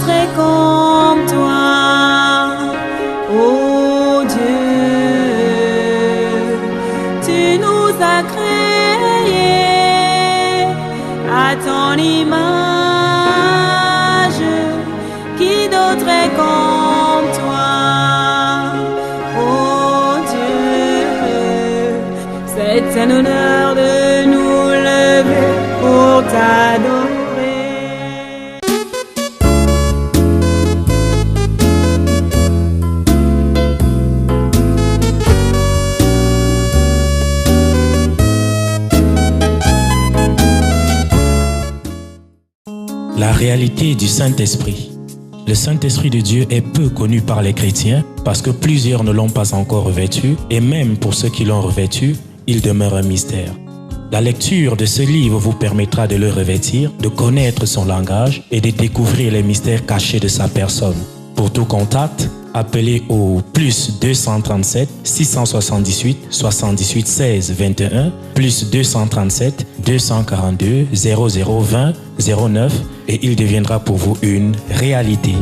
d'autre est comme toi, ô Dieu. Tu nous as créés à ton image. Qui d'autre est comme toi, ô Dieu. C'est un honneur de nous lever pour t'adorer. La réalité du Saint-Esprit. Le Saint-Esprit de Dieu est peu connu par les chrétiens parce que plusieurs ne l'ont pas encore revêtu et même pour ceux qui l'ont revêtu, il demeure un mystère. La lecture de ce livre vous permettra de le revêtir, de connaître son langage et de découvrir les mystères cachés de sa personne. Pour tout contact, appelez au plus 237 678 78 16 21 plus 237 242 0020 09 et il deviendra pour vous une réalité.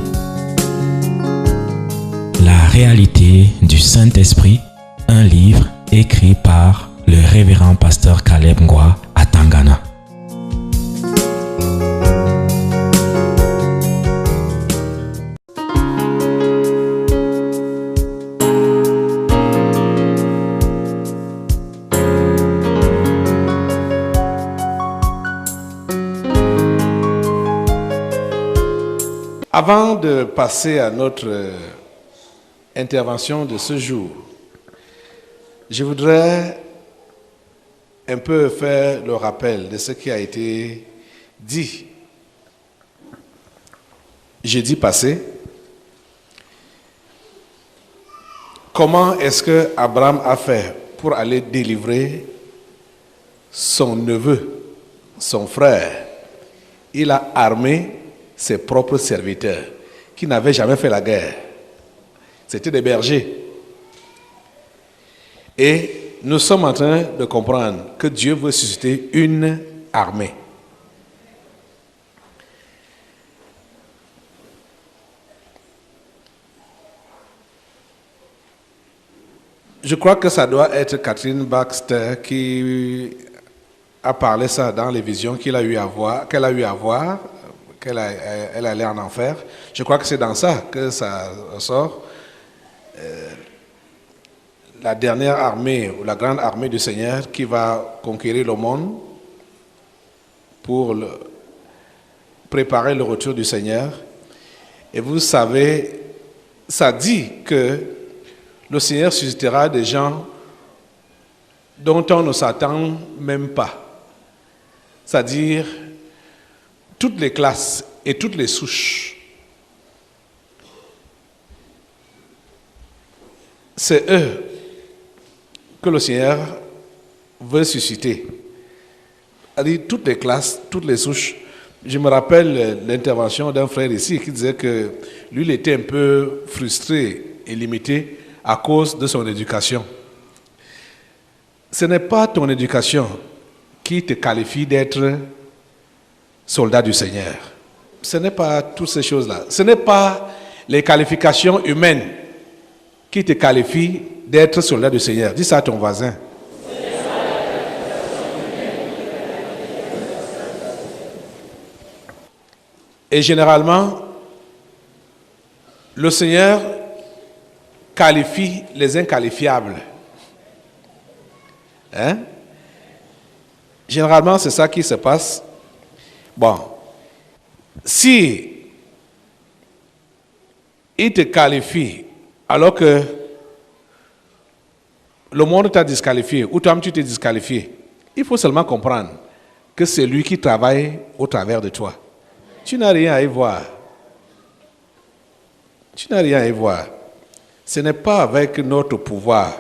La réalité du Saint-Esprit, un livre écrit par le révérend pasteur Caleb Ngwa à Tangana. Avant de passer à notre intervention de ce jour, je voudrais un peu faire le rappel de ce qui a été dit jeudi passé. Comment est-ce que Abraham a fait pour aller délivrer son neveu, son frère? Il a armé ses propres serviteurs qui n'avaient jamais fait la guerre. C'était des bergers. Et nous sommes en train de comprendre que Dieu veut susciter une armée. Je crois que ça doit être Catherine Baxter qui a parlé ça dans les visions qu'elle a eu à voir, qu'elle allait en enfer. Je crois que c'est dans ça que ça sort. La dernière armée, ou la grande armée du Seigneur qui va conquérir le monde pour préparer le retour du Seigneur. Et vous savez, ça dit que le Seigneur suscitera des gens dont on ne s'attend même pas. C'est-à-dire toutes les classes et toutes les souches. C'est eux que le Seigneur veut susciter. C'est-à-dire toutes les classes, toutes les souches. Je me rappelle l'intervention d'un frère ici qui disait que lui, il était un peu frustré et limité à cause de son éducation. Ce n'est pas ton éducation qui te qualifie d'être soldat du Seigneur. Ce n'est pas toutes ces choses-là. Ce n'est pas les qualifications humaines qui te qualifient d'être soldat du Seigneur. Dis ça à ton voisin. Et généralement, le Seigneur qualifie les inqualifiables. Hein? Généralement, c'est ça qui se passe. Bon, si il te qualifie alors que le monde t'a disqualifié ou toi-même tu t'es disqualifié, il faut seulement comprendre que c'est lui qui travaille au travers de toi. Tu n'as rien à y voir. Tu n'as rien à y voir. Ce n'est pas avec notre pouvoir,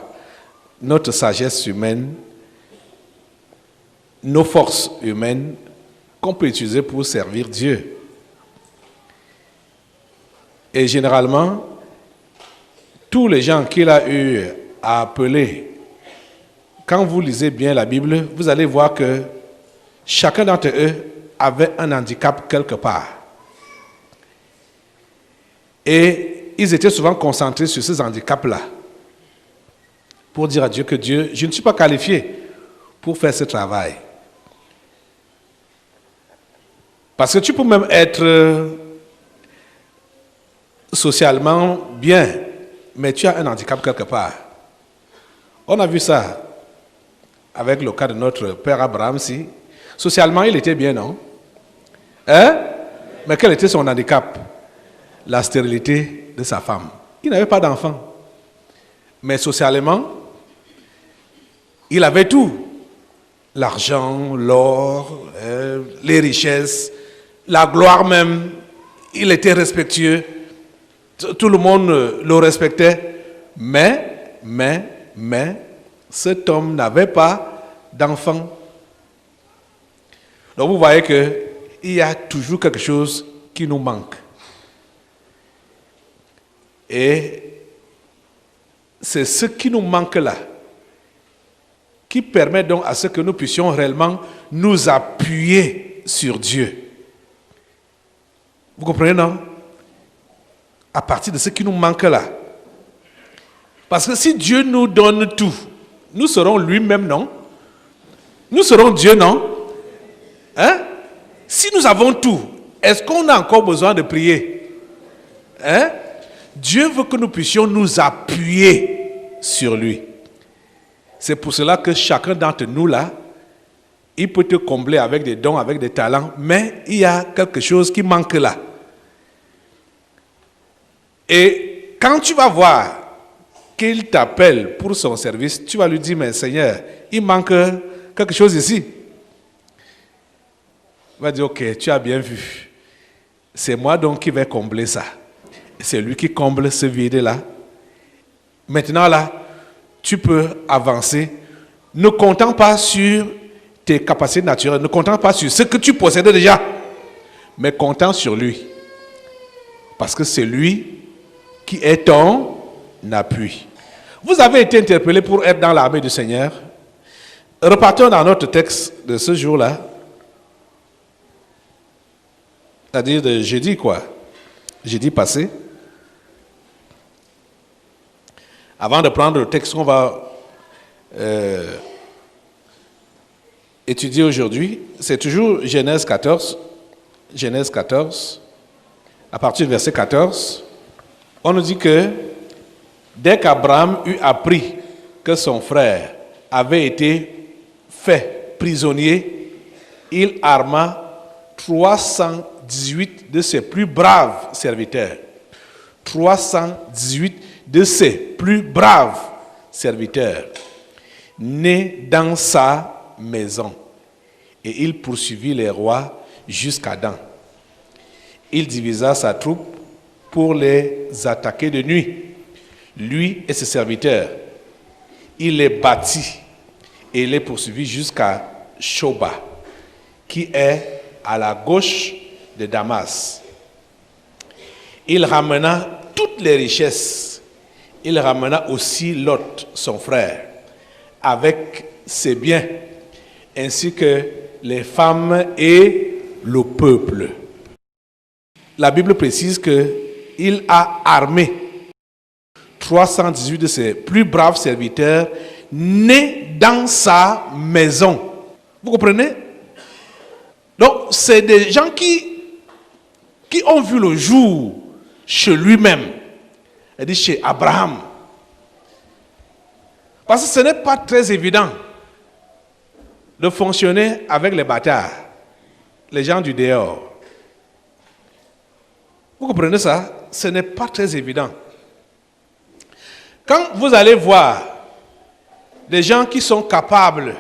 notre sagesse humaine, nos forces humaines qu'on peut utiliser pour servir Dieu. Et généralement, tous les gens qu'il a eu à appeler, quand vous lisez bien la Bible, vous allez voir que chacun d'entre eux avait un handicap quelque part. Et ils étaient souvent concentrés sur ces handicaps-là. Pour dire à Dieu que Dieu, je ne suis pas qualifié pour faire ce travail. Parce que tu peux même être socialement bien, mais tu as un handicap quelque part. On a vu ça avec le cas de notre père Abraham, si. Socialement, il était bien, non? Hein? Mais quel était son handicap? La stérilité de sa femme. Il n'avait pas d'enfant. Mais socialement, il avait tout. L'argent, l'or, les richesses, la gloire même. Il était respectueux. Tout le monde le respectait. Mais, cet homme n'avait pas d'enfant. Donc vous voyez qu'il y a toujours quelque chose qui nous manque. Et c'est ce qui nous manque là, qui permet donc à ce que nous puissions réellement nous appuyer sur Dieu. Vous comprenez, non? À partir de ce qui nous manque là. Parce que si Dieu nous donne tout, nous serons lui-même, non? Nous serons Dieu, non? Hein? Si nous avons tout, est-ce qu'on a encore besoin de prier? Hein? Dieu veut que nous puissions nous appuyer sur lui. C'est pour cela que chacun d'entre nous là, il peut te combler avec des dons, avec des talents, mais il y a quelque chose qui manque là. Et quand tu vas voir qu'il t'appelle pour son service, tu vas lui dire, mais Seigneur, il manque quelque chose ici. Il va dire, ok, tu as bien vu. C'est moi donc qui vais combler ça. C'est lui qui comble ce vide-là. Maintenant là, tu peux avancer. Ne comptant pas sur tes capacités naturelles, ne comptant pas sur ce que tu possédais déjà, mais comptant sur lui. Parce que c'est lui qui est ton appui. Vous avez été interpellé pour être dans l'armée du Seigneur. Repartons dans notre texte de ce jour-là. C'est-à-dire de jeudi, quoi. Jeudi passé. Avant de prendre le texte qu'on va étudier aujourd'hui, c'est toujours Genèse 14. Genèse 14. À partir du verset 14, on nous dit que dès qu'Abraham eut appris que son frère avait été fait prisonnier, il arma 318 de ses plus braves serviteurs. 318 de ses plus braves serviteurs, nés dans sa maison. Et il poursuivit les rois jusqu'à Dan. Il divisa sa troupe pour les attaquer de nuit, lui et ses serviteurs. Il les battit et les poursuivit jusqu'à Shoba, qui est à la gauche de Damas. Il ramena toutes les richesses. Il ramena aussi Lot, son frère, avec ses biens, ainsi que les femmes et le peuple. La Bible précise qu'il a armé 318 de ses plus braves serviteurs nés dans sa maison. Vous comprenez? Donc, c'est des gens qui ont vu le jour chez lui-même, c'est-à-dire chez Abraham. Parce que ce n'est pas très évident de fonctionner avec les bâtards, les gens du dehors. Vous comprenez ça? Ce n'est pas très évident. Quand vous allez voir des gens qui sont capables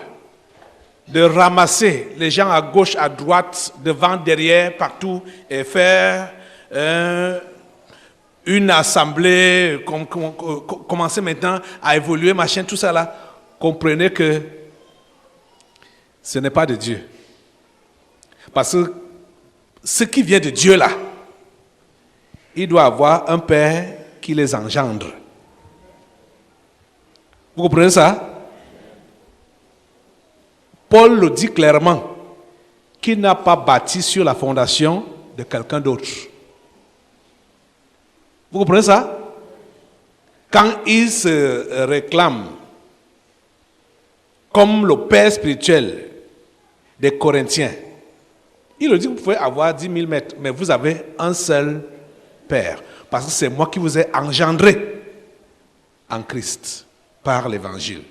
de ramasser les gens à gauche, à droite, devant, derrière, partout, et faire une assemblée, commencer maintenant à évoluer, machin, tout ça là, comprenez que ce n'est pas de Dieu. Parce que ce qui vient de Dieu là, il doit avoir un père qui les engendre. Vous comprenez ça? Paul le dit clairement, qu'il n'a pas bâti sur la fondation de quelqu'un d'autre. Vous comprenez ça? Quand il se réclame comme le père spirituel des Corinthiens, il leur dit, vous pouvez avoir 10 000 maîtres, mais vous avez un seul père. Parce que c'est moi qui vous ai engendré en Christ par l'évangile.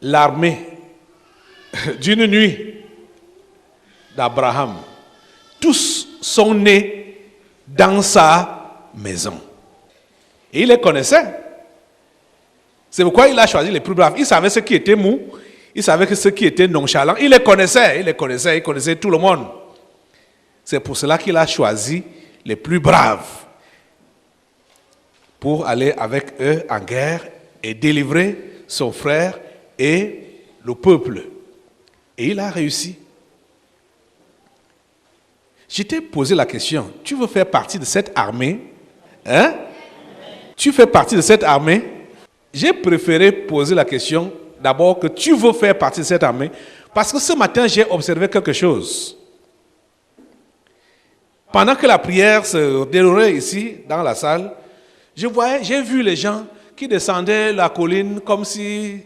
L'armée d'une nuit d'Abraham, tous sont nés dans sa maison. Et il les connaissait. C'est pourquoi il a choisi les plus braves. Il savait ce qui était mou, il savait ce qui était nonchalant. Il les connaissait, il connaissait tout le monde. C'est pour cela qu'il a choisi les plus braves pour aller avec eux en guerre et délivrer son frère et le peuple. Et il a réussi. Je t'ai posé la question, tu veux faire partie de cette armée? Hein? Tu fais partie de cette armée? J'ai préféré poser la question d'abord que tu veux faire partie de cette armée, parce que ce matin j'ai observé quelque chose. Pendant que la prière se déroulait ici, dans la salle, j'ai vu les gens qui descendaient la colline comme si,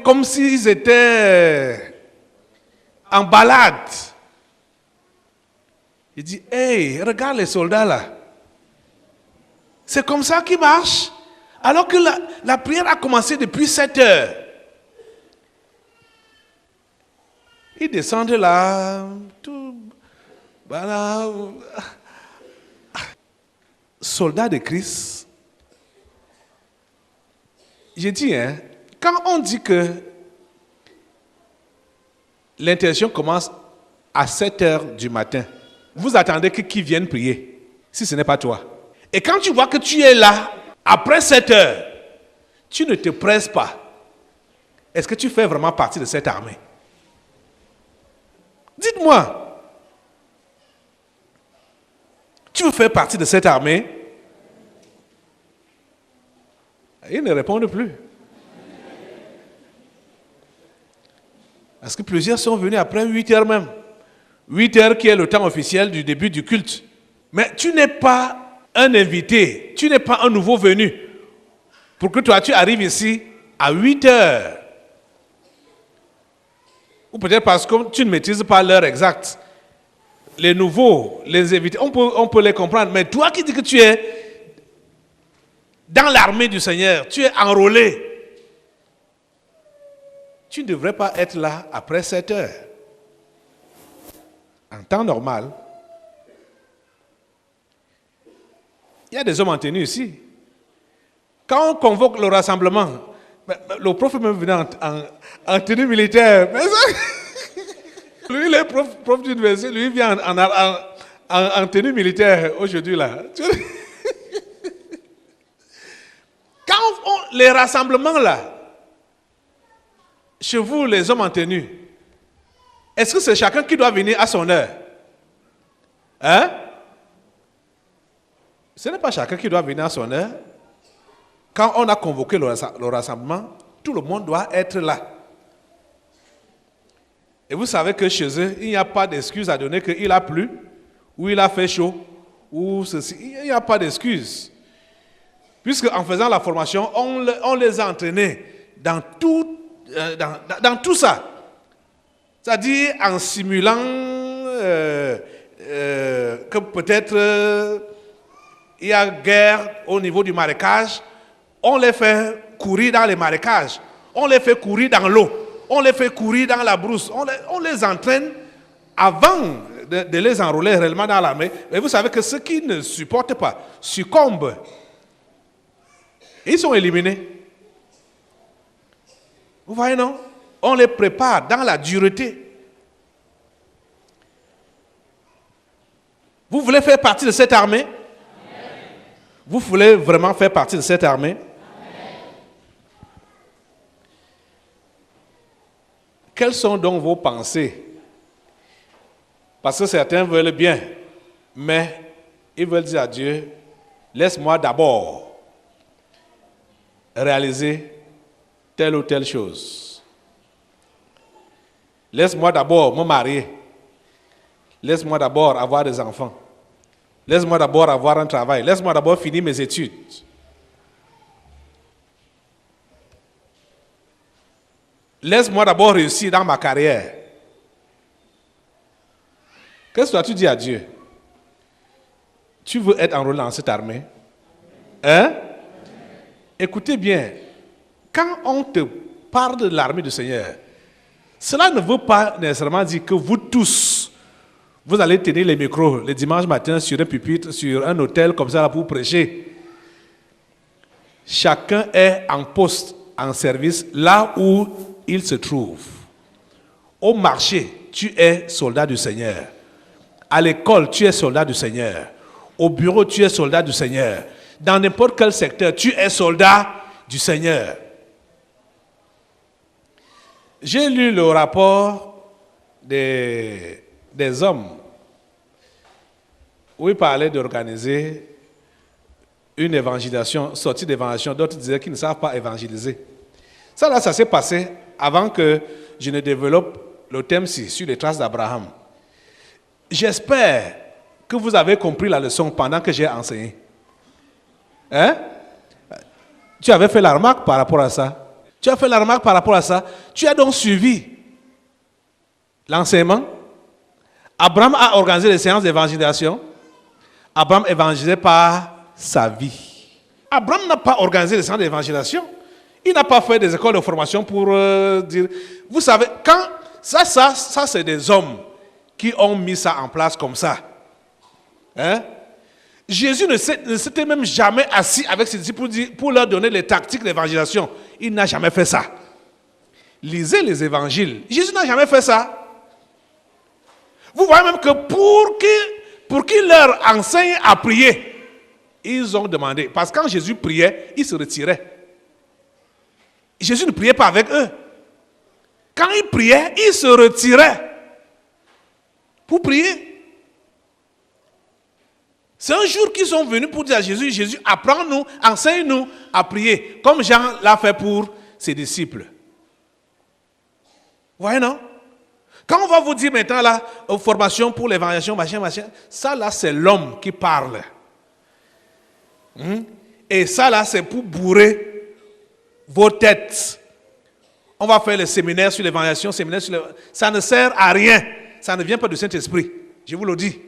comme s'ils étaient en balade. Il dit, hey, regarde les soldats là. C'est comme ça qu'ils marchent. Alors que la prière a commencé depuis 7 heures. Ils descendent là, tout, voilà. Soldats de Christ. J'ai dit, quand on dit que l'intercession commence à 7 heures du matin, vous attendez que qui vienne prier, si ce n'est pas toi. Et quand tu vois que tu es là, après 7 heures, tu ne te presses pas. Est-ce que tu fais vraiment partie de cette armée? Dites-moi. Tu veux faire partie de cette armée? Ils ne répondent plus. Parce que plusieurs sont venus après 8 heures même. 8 heures qui est le temps officiel du début du culte. Mais tu n'es pas un invité, tu n'es pas un nouveau venu. Pour que toi, tu arrives ici à 8 heures. Ou peut-être parce que tu ne maîtrises pas l'heure exacte. Les nouveaux, les invités, on peut les comprendre. Mais toi qui dis que tu es dans l'armée du Seigneur, tu es enrôlé. Tu ne devrais pas être là après 7 heures. En temps normal, il y a des hommes en tenue ici. Quand on convoque le rassemblement, le prof même venait en tenue militaire. Mais ça, lui, il est prof d'université, lui, il vient en tenue militaire aujourd'hui là. Quand les rassemblements là, chez vous, les hommes en tenue, est-ce que c'est chacun qui doit venir à son heure? Hein? Ce n'est pas chacun qui doit venir à son heure. Quand on a convoqué le rassemblement, tout le monde doit être là. Et vous savez que chez eux, il n'y a pas d'excuse à donner qu'il a plu, ou il a fait chaud, ou ceci. Il n'y a pas d'excuse. Puisque en faisant la formation, on les a entraînés dans tout ça. C'est-à-dire en simulant que peut-être il y a guerre au niveau du marécage. On les fait courir dans les marécages. On les fait courir dans l'eau. On les fait courir dans la brousse. On les entraîne avant de les enrôler réellement dans l'armée. Et vous savez que ceux qui ne supportent pas succombent. Ils sont éliminés. Vous voyez, non? On les prépare dans la dureté. Vous voulez faire partie de cette armée? Amen. Vous voulez vraiment faire partie de cette armée? Amen. Quelles sont donc vos pensées? Parce que certains veulent bien, mais ils veulent dire à Dieu, laisse-moi d'abord réaliser telle ou telle chose. Laisse-moi d'abord me marier. Laisse-moi d'abord avoir des enfants. Laisse-moi d'abord avoir un travail. Laisse-moi d'abord finir mes études. Laisse-moi d'abord réussir dans ma carrière. Qu'est-ce que tu dis à Dieu? Tu veux être enrôlé dans cette armée? Hein? Écoutez bien. Quand on te parle de l'armée du Seigneur, cela ne veut pas nécessairement dire que vous tous, vous allez tenir les micros le dimanche matin sur un pupitre, sur un hôtel comme ça là, pour prêcher. Chacun est en poste, en service, là où il se trouve. Au marché, tu es soldat du Seigneur. À l'école, tu es soldat du Seigneur. Au bureau, tu es soldat du Seigneur. Dans n'importe quel secteur, tu es soldat du Seigneur. J'ai lu le rapport des hommes où il parlait d'organiser une évangélisation, sortie d'évangélisation. D'autres disaient qu'ils ne savent pas évangéliser. Ça là, ça s'est passé avant que je ne développe le thème-ci sur les traces d'Abraham. J'espère que vous avez compris la leçon pendant que j'ai enseigné. Hein? Tu avais fait la remarque par rapport à ça. Tu as fait la remarque par rapport à ça. Tu as donc suivi l'enseignement. Abraham a organisé les séances d'évangélisation. Abraham évangélisait par sa vie. Abraham n'a pas organisé les séances d'évangélisation. Il n'a pas fait des écoles de formation pour dire... Vous savez, quand ça c'est des hommes qui ont mis ça en place comme ça. Hein? Jésus ne s'était même jamais assis avec ses disciples pour leur donner les tactiques d'évangélisation. Il n'a jamais fait ça. Lisez les évangiles. Jésus n'a jamais fait ça. Vous voyez même que pour qu'il leur enseigne à prier, ils ont demandé. Parce que quand Jésus priait, il se retirait. Jésus ne priait pas avec eux. Quand il priait, il se retirait pour prier. C'est un jour qu'ils sont venus pour dire à Jésus, Jésus, apprends-nous, enseigne-nous à prier, comme Jean l'a fait pour ses disciples. Vous voyez, non? Quand on va vous dire maintenant, là, formation pour l'évangélisation, machin, ça là, c'est l'homme qui parle. Et ça là, c'est pour bourrer vos têtes. On va faire le séminaire sur l'évangélisation, ça ne sert à rien. Ça ne vient pas du Saint-Esprit, je vous le dis.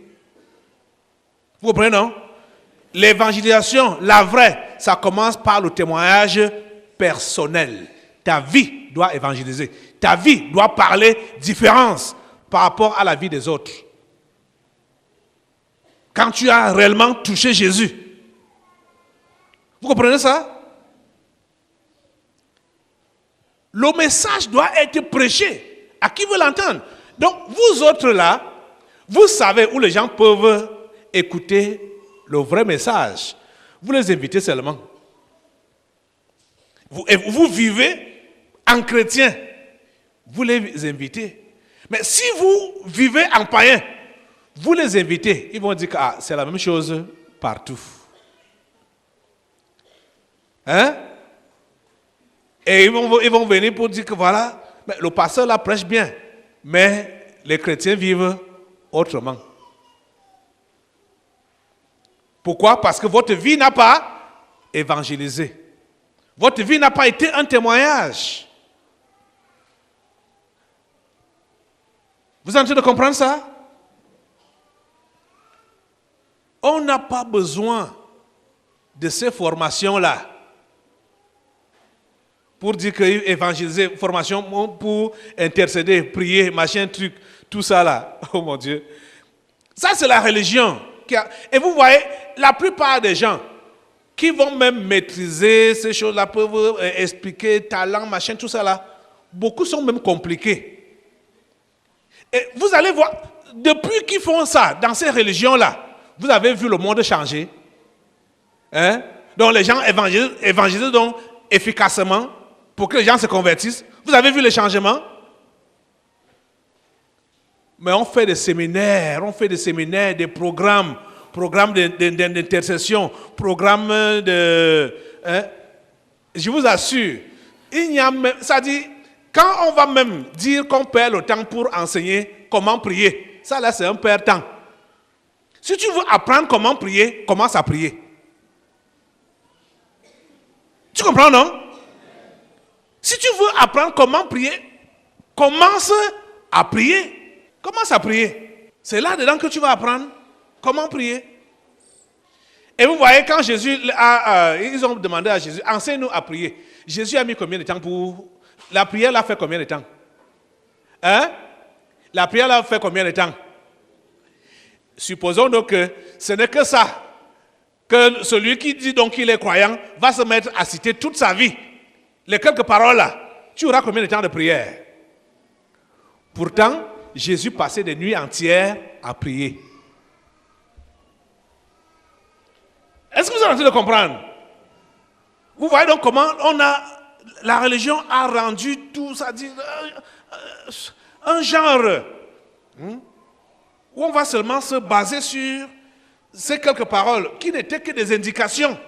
Vous comprenez, non? L'évangélisation, la vraie, ça commence par le témoignage personnel. Ta vie doit évangéliser. Ta vie doit parler différence par rapport à la vie des autres. Quand tu as réellement touché Jésus. Vous comprenez ça? Le message doit être prêché. À qui veut l'entendre? Donc, vous autres là, vous savez où les gens peuvent écouter le vrai message. Vous les invitez seulement. Vous vivez en chrétien. Vous les invitez. Mais si vous vivez en païen, vous les invitez. Ils vont dire que c'est la même chose partout. Hein? Et ils vont venir pour dire que voilà, mais le pasteur là prêche bien. Mais les chrétiens vivent autrement. Pourquoi? Parce que votre vie n'a pas évangélisé. Votre vie n'a pas été un témoignage. Vous êtes en train de comprendre ça? On n'a pas besoin de ces formations-là pour dire que évangéliser, formation pour intercéder, prier, machin, truc, tout ça là. Oh mon Dieu. Ça c'est la religion. Et vous voyez, la plupart des gens qui vont même maîtriser ces choses-là, peuvent expliquer talent, machin, tout ça là, beaucoup sont même compliqués. Et vous allez voir, depuis qu'ils font ça, dans ces religions-là, vous avez vu le monde changer. Hein? Donc les gens évangélisent donc efficacement pour que les gens se convertissent. Vous avez vu les changements? Mais on fait des séminaires, des programmes d'intercession, programmes de... Hein? Je vous assure, il n'y a même... Ça dit, quand on va même dire qu'on perd le temps pour enseigner comment prier, Ça là, c'est un perd-temps. Si tu veux apprendre comment prier, commence à prier. Tu comprends, non? Si tu veux apprendre comment prier, commence à prier. Commence à prier. C'est là-dedans que tu vas apprendre comment prier. Et vous voyez, quand Jésus ils ont demandé à Jésus, enseigne-nous à prier. Jésus a mis combien de temps pour... La prière l'a fait combien de temps? Hein? La prière l'a fait combien de temps? Supposons donc que ce n'est que ça. Que celui qui dit donc qu'il est croyant va se mettre à citer toute sa vie. Les quelques paroles là. Tu auras combien de temps de prière? Pourtant, Jésus passait des nuits entières à prier. Est-ce que vous êtes en train de comprendre? Vous voyez donc comment la religion a rendu tout ça, un genre où on va seulement se baser sur ces quelques paroles qui n'étaient que des indications.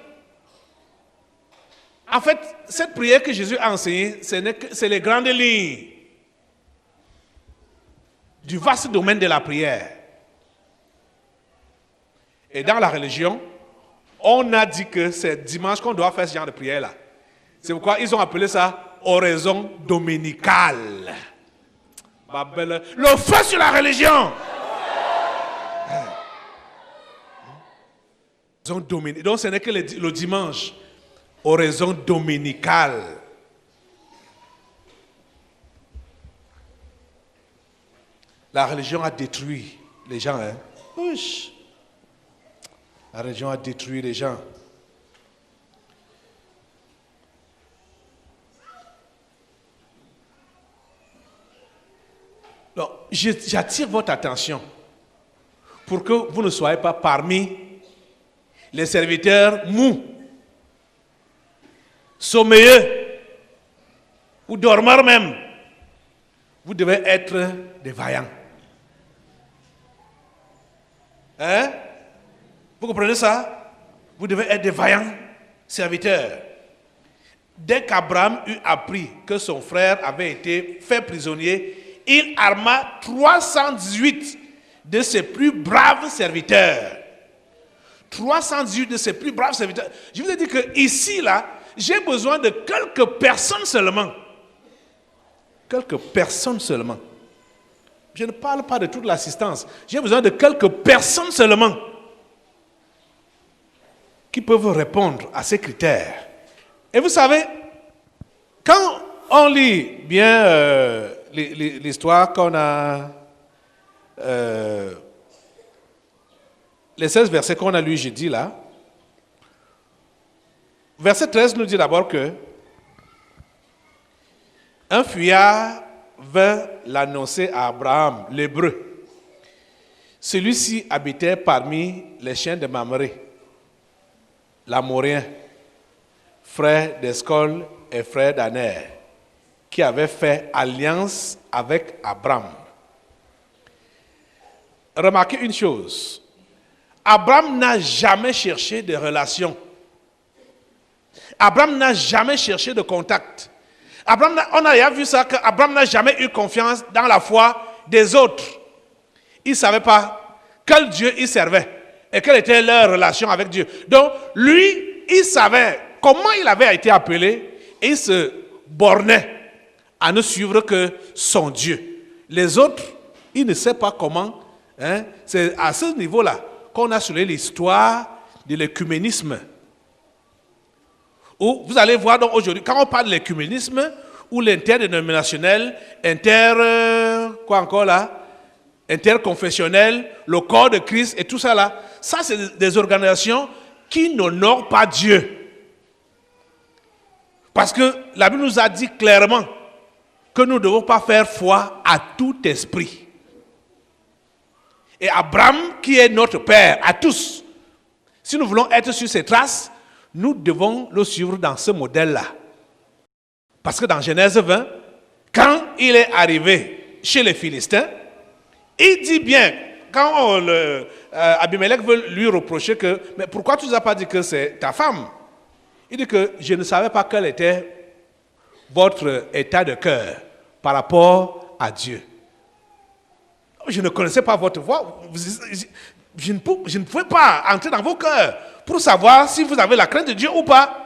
En fait, cette prière que Jésus a enseignée, c'est les grandes lignes du vaste domaine de la prière. Et dans la religion, on a dit que c'est dimanche qu'on doit faire ce genre de prière-là. C'est pourquoi ils ont appelé ça oraison dominicale. Le feu sur la religion. Donc ce n'est que le dimanche. Oraison dominicale. La religion a détruit les gens. Hein? Ouch. La religion a détruit les gens. Donc, j'attire votre attention pour que vous ne soyez pas parmi les serviteurs mous, sommeilleux ou dormeurs même. Vous devez être des vaillants. Hein? Vous comprenez ça? Vous devez être des vaillants serviteurs. Dès qu'Abraham eut appris que son frère avait été fait prisonnier, il arma 318 de ses plus braves serviteurs. 318 de ses plus braves serviteurs. Je vous ai dit que ici, là, j'ai besoin de quelques personnes seulement. Quelques personnes seulement. Je ne parle pas de toute l'assistance. J'ai besoin de quelques personnes seulement qui peuvent répondre à ces critères. Et vous savez, quand on lit bien l'histoire qu'on a, les 16 versets qu'on a lus jeudi là, verset 13 nous dit d'abord que un fuyard vint l'annoncer à Abraham, l'Hébreu. Celui-ci habitait parmi les chiens de Mamré, l'Amorien, frère d'Escol et frère d'Aner, qui avait fait alliance avec Abraham. Remarquez une chose, Abraham n'a jamais cherché de relation. Abraham n'a jamais cherché de contact. On a déjà vu ça, qu'Abraham n'a jamais eu confiance dans la foi des autres. Il ne savait pas quel Dieu il servait et quelle était leur relation avec Dieu. Donc, lui, il savait comment il avait été appelé et il se bornait à ne suivre que son Dieu. Les autres, il ne sait pas comment. Hein, c'est à ce niveau-là qu'on a soulevé l'histoire de l'écuménisme. Où vous allez voir donc aujourd'hui, quand on parle de l'écuménisme ou l'interdénominationnel, interconfessionnel, le corps de Christ et tout ça là, ça c'est des organisations qui n'honorent pas Dieu. Parce que la Bible nous a dit clairement que nous ne devons pas faire foi à tout esprit. Et Abraham, qui est notre père à tous, si nous voulons être sur ses traces, nous devons le suivre dans ce modèle-là. Parce que dans Genèse 20, quand il est arrivé chez les Philistins, il dit bien, quand Abimelech veut lui reprocher que, mais pourquoi tu ne nous as pas dit que c'est ta femme? Il dit que je ne savais pas quel était votre état de cœur par rapport à Dieu. Je ne connaissais pas votre voix. Je ne pouvais pas entrer dans vos cœurs pour savoir si vous avez la crainte de Dieu ou pas.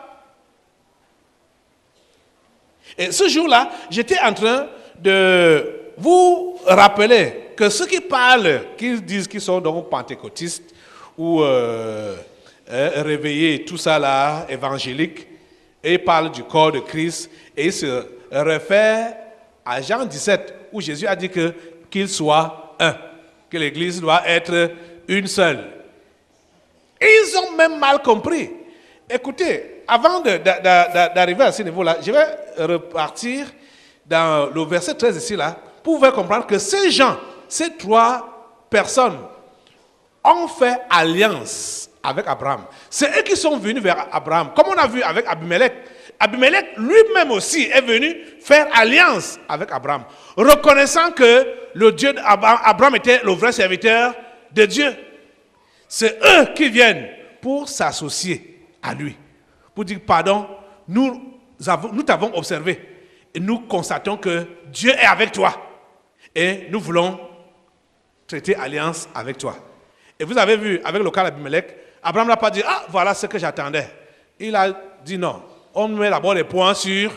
Et ce jour-là, j'étais en train de vous rappeler que ceux qui parlent, qui disent qu'ils sont donc pentecôtistes ou réveillés, tout ça là, évangéliques, et ils parlent du corps de Christ, et ils se réfèrent à Jean 17, où Jésus a dit qu'il soit un, que l'Église doit être une seule. Et ils ont même mal compris. Écoutez, avant d'arriver à ce niveau-là, je vais repartir dans le verset 13 ici, là, pour vous faire comprendre que ces gens, ces trois personnes, ont fait alliance avec Abraham. C'est eux qui sont venus vers Abraham, comme on a vu avec Abimelech. Abimelech lui-même aussi est venu faire alliance avec Abraham, reconnaissant que le Dieu d'Abraham était le vrai serviteur de Dieu. C'est eux qui viennent pour s'associer à lui, pour dire pardon, nous t'avons observé et nous constatons que Dieu est avec toi et nous voulons traiter alliance avec toi. Et vous avez vu avec le cas d'Abimelech, Abraham n'a pas dit ah voilà ce que j'attendais. Il a dit non, on met d'abord les points sur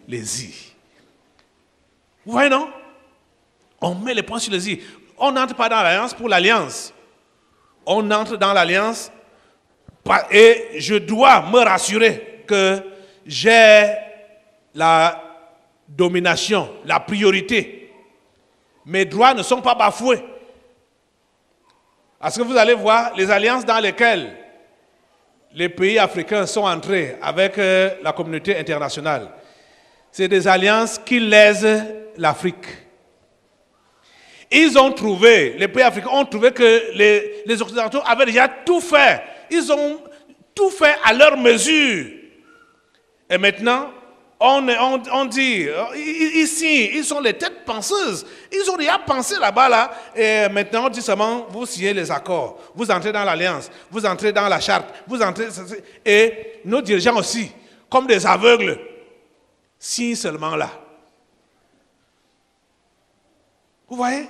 les i. Vous voyez non? On met les points sur les i. On n'entre pas dans l'alliance pour l'alliance. On entre dans l'alliance et je dois me rassurer que j'ai la domination, la priorité. Mes droits ne sont pas bafoués. Parce que vous allez voir les alliances dans lesquelles les pays africains sont entrés avec la communauté internationale. C'est des alliances qui lèsent l'Afrique. Ils ont trouvé, les pays africains ont trouvé que les Occidentaux avaient déjà tout fait. Ils ont tout fait à leur mesure. Et maintenant, on dit, ici, ils sont les têtes penseuses. Ils ont déjà pensé là-bas, là. Et maintenant, on dit seulement, vous signez les accords. Vous entrez dans l'alliance. Vous entrez dans la charte. Vous entrez... Et nos dirigeants aussi, comme des aveugles, signent seulement là. Vous voyez?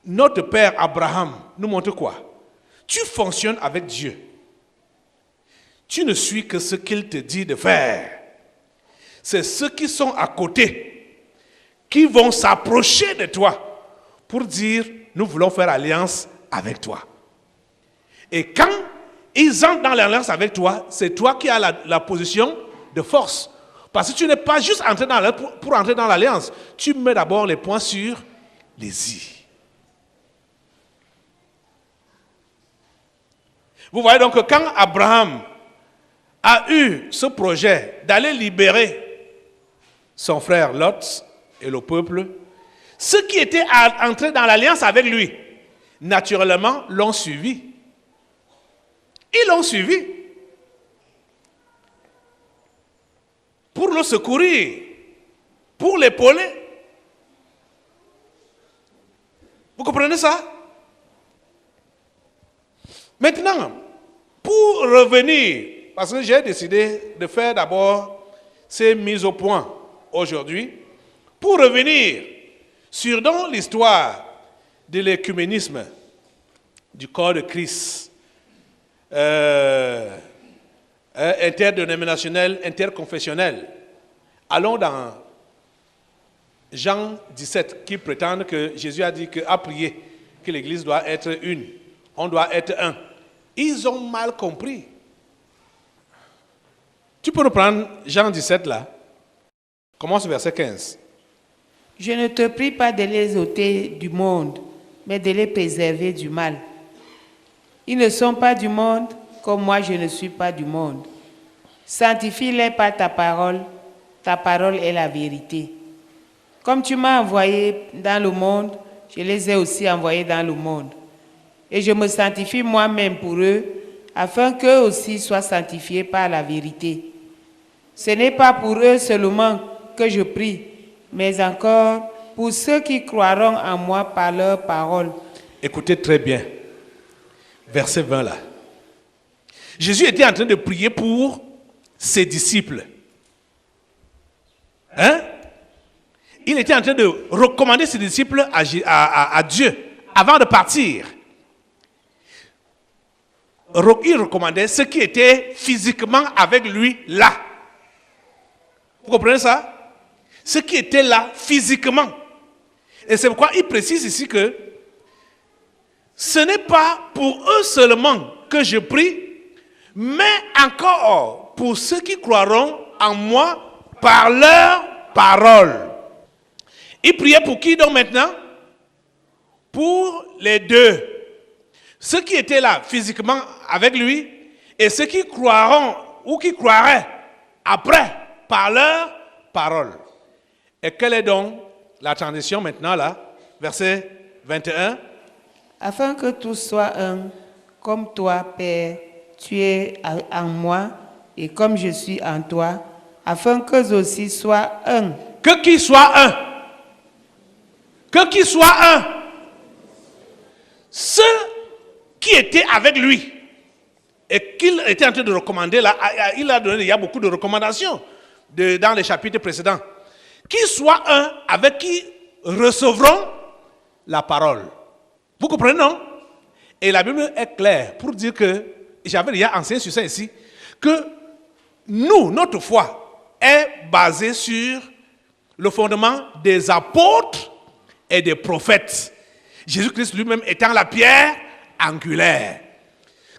Notre père Abraham nous montre quoi? Tu fonctionnes avec Dieu. Tu ne suis que ce qu'il te dit de faire. C'est ceux qui sont à côté qui vont s'approcher de toi pour dire nous voulons faire alliance avec toi. Et quand ils entrent dans l'alliance avec toi, c'est toi qui as la position de force. Parce que tu n'es pas juste entré dans l'alliance pour entrer dans l'alliance. Tu mets d'abord les points sur les i. Vous voyez donc que quand Abraham a eu ce projet d'aller libérer son frère Lot et le peuple, ceux qui étaient entrés dans l'alliance avec lui, naturellement, l'ont suivi. Ils l'ont suivi pour le secourir, pour l'épauler. Vous comprenez ça? Maintenant, pour revenir, parce que j'ai décidé de faire d'abord ces mises au point aujourd'hui, pour revenir sur donc l'histoire de l'écuménisme du corps de Christ, interdénominationnel, interconfessionnel. Allons dans Jean 17, qui prétendent que Jésus a dit qu'à prier, que l'Église doit être une, on doit être un. Ils ont mal compris. Tu peux reprendre Jean 17 là. Commence verset 15. Je ne te prie pas de les ôter du monde, mais de les préserver du mal. Ils ne sont pas du monde, comme moi je ne suis pas du monde. Sanctifie-les par ta parole est la vérité. Comme tu m'as envoyé dans le monde, je les ai aussi envoyés dans le monde. Et je me sanctifie moi-même pour eux, afin qu'eux aussi soient sanctifiés par la vérité. Ce n'est pas pour eux seulement que je prie, mais encore pour ceux qui croiront en moi par leur parole. Écoutez très bien, verset 20 là. Jésus était en train de prier pour ses disciples. Hein? il était en train de recommander ses disciples à Dieu avant de partir. Il recommandait ceux qui étaient physiquement avec lui là. Vous comprenez ça? Ceux qui étaient là physiquement. Et c'est pourquoi il précise ici que ce n'est pas pour eux seulement que je prie, mais encore pour ceux qui croiront en moi par leur parole. Il priait pour qui donc maintenant? Pour les deux. Ceux qui étaient là physiquement avec lui et ceux qui croiront ou qui croiraient après par leur parole. Et quelle est donc la transition maintenant là? Verset 21. Afin que tous soient un, comme toi, Père, tu es en moi et comme je suis en toi, afin qu'eux aussi soient un. Que qui soit un. Que qui soit un. Ceux qui étaient avec lui et qu'il était en train de recommander là, il y a beaucoup de recommandations dans les chapitres précédents. Qu'ils soient un avec qui recevront la parole. Vous comprenez, non? Et la Bible est claire pour dire que, j'avais déjà enseigné sur ça ici, que nous, notre foi est basée sur le fondement des apôtres et des prophètes. Jésus-Christ lui-même étant la pierre angulaire.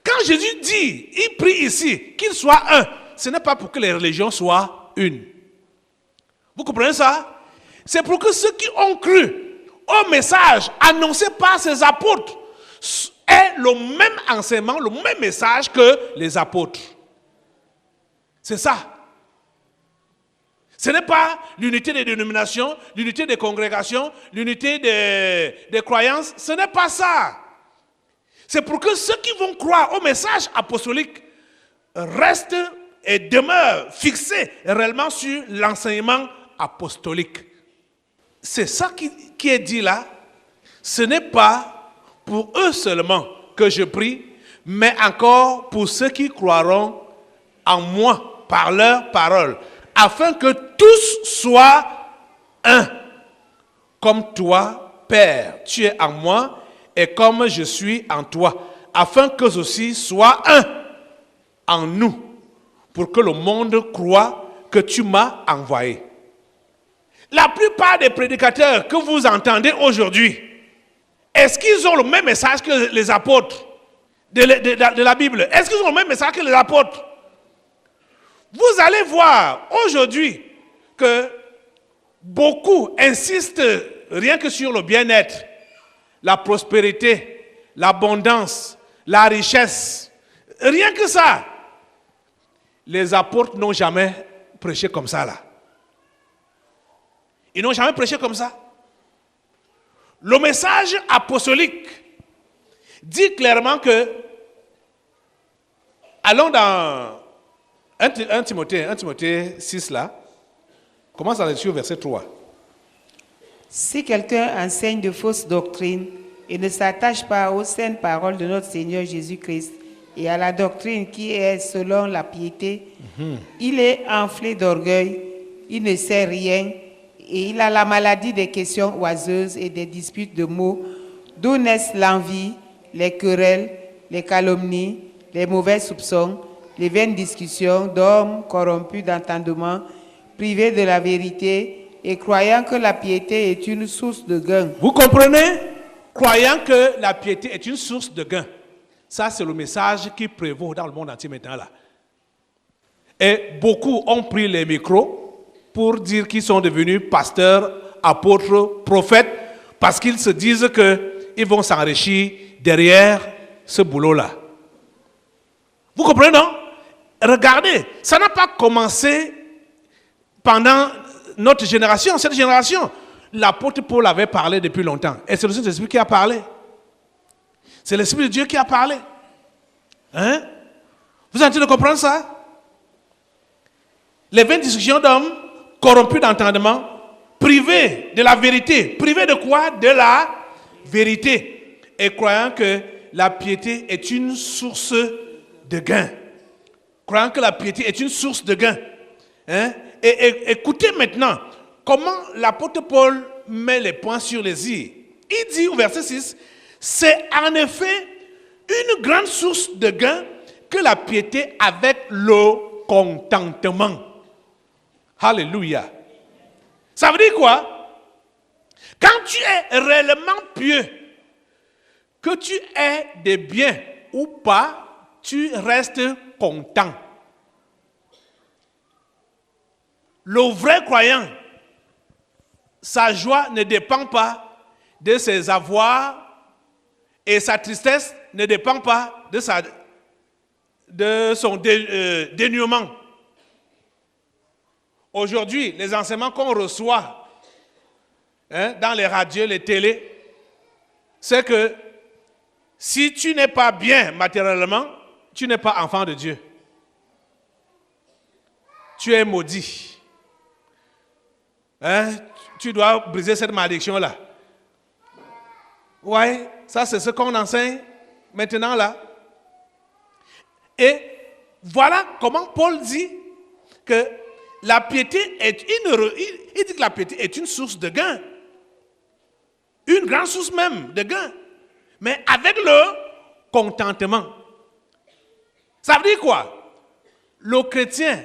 Quand Jésus dit, il prie ici, qu'il soit un, ce n'est pas pour que les religions soient une. Vous comprenez ça? C'est pour que ceux qui ont cru au message annoncé par ces apôtres aient le même enseignement, le même message que les apôtres. C'est ça. Ce n'est pas l'unité des dénominations, l'unité des congrégations, l'unité des croyances. Ce n'est pas ça. C'est pour que ceux qui vont croire au message apostolique restent et demeurent fixés réellement sur l'enseignement apostolique. C'est ça qui est dit là. Ce n'est pas pour eux seulement que je prie, mais encore pour ceux qui croiront en moi par leur parole, afin que tous soient un. Comme toi, Père, tu es en moi et comme je suis en toi, afin qu'eux aussi soient un en nous, pour que le monde croie que tu m'as envoyé. La plupart des prédicateurs que vous entendez aujourd'hui, est-ce qu'ils ont le même message que les apôtres de la Bible? Est-ce qu'ils ont le même message que les apôtres? Vous allez voir aujourd'hui que beaucoup insistent rien que sur le bien-être, la prospérité, l'abondance, la richesse. Rien que ça. Les apôtres n'ont jamais prêché comme ça là. Ils n'ont jamais prêché comme ça. Le message apostolique dit clairement que, allons dans 1 Timothée 6 là, commence à lire sur verset 3. Si quelqu'un enseigne de fausses doctrines et ne s'attache pas aux saintes paroles de notre Seigneur Jésus-Christ et à la doctrine qui est selon la piété, il est enflé d'orgueil, il ne sait rien et il a la maladie des questions oiseuses et des disputes de mots, d'où naissent l'envie, les querelles, les calomnies, les mauvais soupçons, les vaines discussions d'hommes corrompus d'entendement, privés de la vérité et croyant que la piété est une source de gain. Vous comprenez? Croyant que la piété est une source de gain. Ça, c'est le message qui prévaut dans le monde entier maintenant là. Et beaucoup ont pris les micros pour dire qu'ils sont devenus pasteurs, apôtres, prophètes, parce qu'ils se disent qu'ils vont s'enrichir derrière ce boulot-là. Vous comprenez, non? Regardez, ça n'a pas commencé pendant notre génération, cette génération. L'apôtre Paul avait parlé depuis longtemps. Et c'est le Saint-Esprit qui a parlé. C'est l'Esprit de Dieu qui a parlé. Hein? Vous êtes en train de comprendre ça? Les vaines discussions d'hommes corrompus d'entendement, privés de la vérité. Privés de quoi? De la vérité. Et croyant que la piété est une source de gain. Croyant que la piété est une source de gain. Hein? Et écoutez maintenant, comment l'apôtre Paul met les points sur les i. Il dit au verset 6, c'est en effet une grande source de gain que la piété avec le contentement. Alléluia. Ça veut dire quoi? Quand tu es réellement pieux, que tu aies des biens ou pas, tu restes content. Le vrai croyant, sa joie ne dépend pas de ses avoirs et sa tristesse ne dépend pas de son dénuement. Aujourd'hui, les enseignements qu'on reçoit dans les radios, les télés, c'est que si tu n'es pas bien matériellement, tu n'es pas enfant de Dieu. Tu es maudit. Tu dois briser cette malédiction-là. Ouais, ça c'est ce qu'on enseigne maintenant là. Et voilà comment Paul dit que la piété est il dit que la piété est une source de gain. Une grande source même de gain. Mais avec le contentement. Ça veut dire quoi? Le chrétien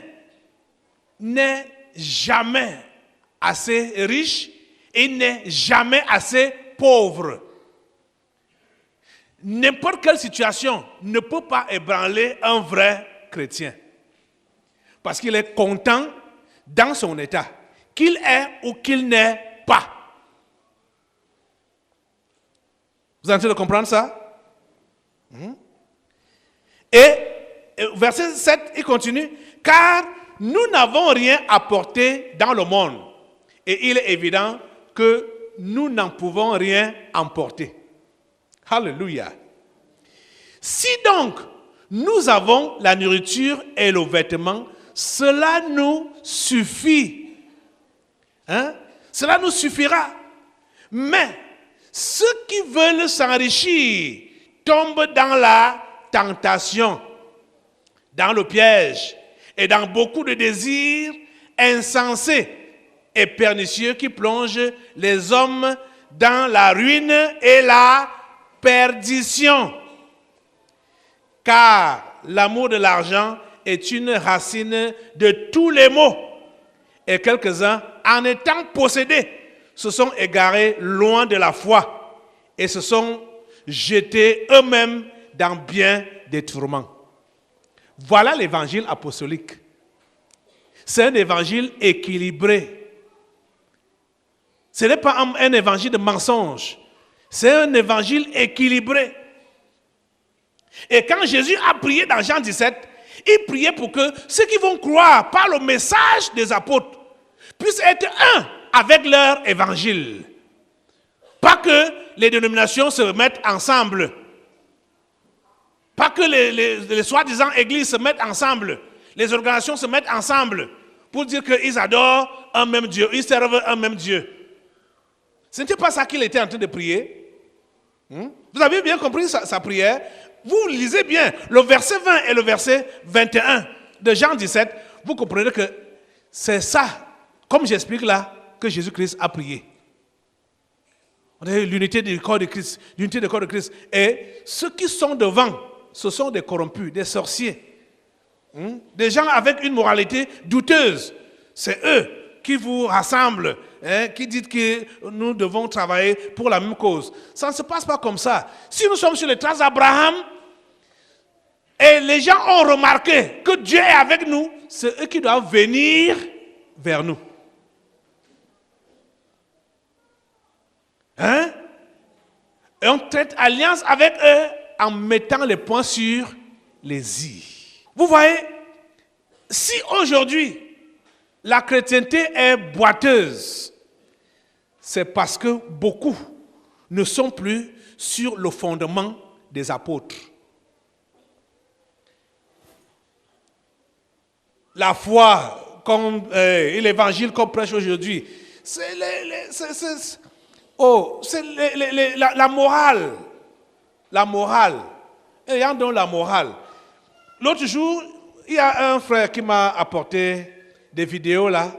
n'est jamais assez riche et n'est jamais assez pauvre. N'importe quelle situation ne peut pas ébranler un vrai chrétien. Parce qu'il est content dans son état, qu'il est ou qu'il n'est pas. Vous êtes en train de comprendre ça? Et verset 7, il continue. Car nous n'avons rien apporté dans le monde. Et il est évident que nous n'en pouvons rien emporter. Alléluia. Si donc nous avons la nourriture et le vêtement, cela nous suffit. Cela nous suffira. Mais ceux qui veulent s'enrichir tombent dans la tentation, dans le piège et dans beaucoup de désirs insensés et pernicieux qui plongent les hommes dans la ruine et la perdition. Car l'amour de l'argent est une racine de tous les maux. Et quelques-uns, en étant possédés, se sont égarés loin de la foi et se sont jetés eux-mêmes dans bien des tourments. Voilà l'évangile apostolique. C'est un évangile équilibré. Ce n'est pas un évangile de mensonge. C'est un évangile équilibré. Et quand Jésus a prié dans Jean 17, il priait pour que ceux qui vont croire par le message des apôtres puissent être un avec leur évangile. Pas que les dénominations se mettent ensemble. Pas que les soi-disant églises se mettent ensemble. Les organisations se mettent ensemble pour dire qu'ils adorent un même Dieu, ils servent un même Dieu. Ce n'était pas ça qu'il était en train de prier. Vous avez bien compris sa prière. Vous lisez bien le verset 20 et le verset 21 de Jean 17. Vous comprenez que c'est ça, comme j'explique là, que Jésus-Christ a prié. On a l'unité du corps de Christ, l'unité du corps de Christ. Et ceux qui sont devant, ce sont des corrompus, des sorciers. Des gens avec une moralité douteuse. C'est eux qui vous rassemblent, qui disent que nous devons travailler pour la même cause. Ça ne se passe pas comme ça. Si nous sommes sur les traces d'Abraham, et les gens ont remarqué que Dieu est avec nous, c'est eux qui doivent venir vers nous. Et on traite alliance avec eux en mettant les points sur les i. Vous voyez, si aujourd'hui la chrétienté est boiteuse, c'est parce que beaucoup ne sont plus sur le fondement des apôtres. La foi, comme l'évangile qu'on prêche aujourd'hui, c'est la morale. La morale. Ayant donc la morale. L'autre jour, il y a un frère qui m'a apporté des vidéos là.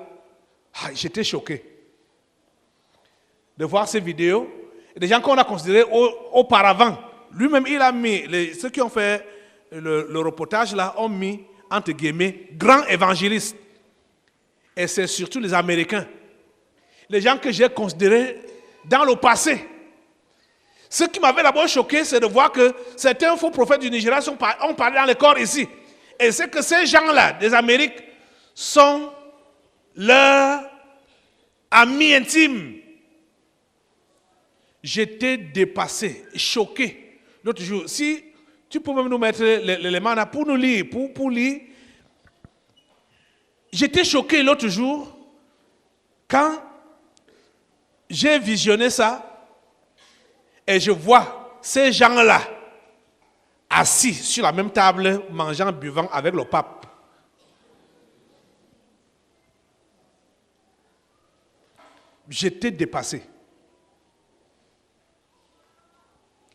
J'étais choqué. de voir ces vidéos. Des gens qu'on a considérés auparavant. Lui-même, il a mis, ceux qui ont fait le reportage là, ont mis, entre guillemets, grands évangélistes. Et c'est surtout les Américains. Les gens que j'ai considérés dans le passé. Ce qui m'avait d'abord choqué, c'est de voir que certains faux prophètes du Nigeria ont parlé dans les corps ici. Et c'est que ces gens-là, des Amériques, sont leurs amis intimes. J'étais dépassé, choqué. L'autre jour, si tu peux même nous mettre l'élément là pour nous lire, pour lire. J'étais choqué l'autre jour quand j'ai visionné ça et je vois ces gens-là assis sur la même table, mangeant, buvant avec le pape. J'étais dépassé.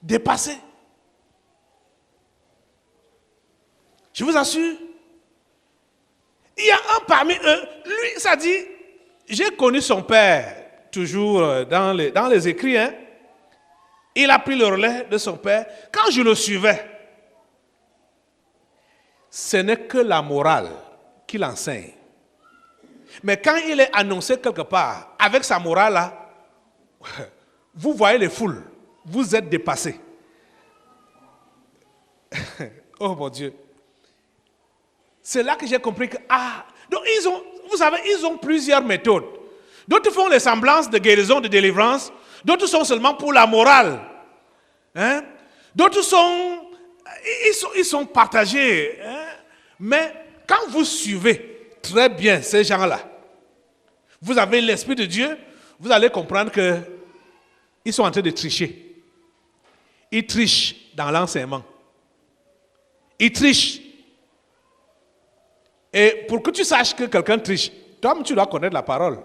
Dépassé. Je vous assure, il y a un parmi eux, lui, ça dit, j'ai connu son père, toujours dans les écrits, hein. Il a pris le relais de son père. Quand je le suivais, ce n'est que la morale qu'il enseigne. Mais quand il est annoncé quelque part, avec sa morale là, vous voyez les foules, vous êtes dépassés. Oh mon Dieu. C'est là que j'ai compris que, donc vous savez, ils ont plusieurs méthodes. D'autres font les semblances de guérison, de délivrance. D'autres sont seulement pour la morale. Hein? D'autres ils sont partagés. Hein? Mais quand vous suivez très bien ces gens-là, vous avez l'Esprit de Dieu, vous allez comprendre qu'ils sont en train de tricher. Ils trichent dans l'enseignement. Ils trichent. Et pour que tu saches que quelqu'un triche, toi-même tu dois connaître la parole.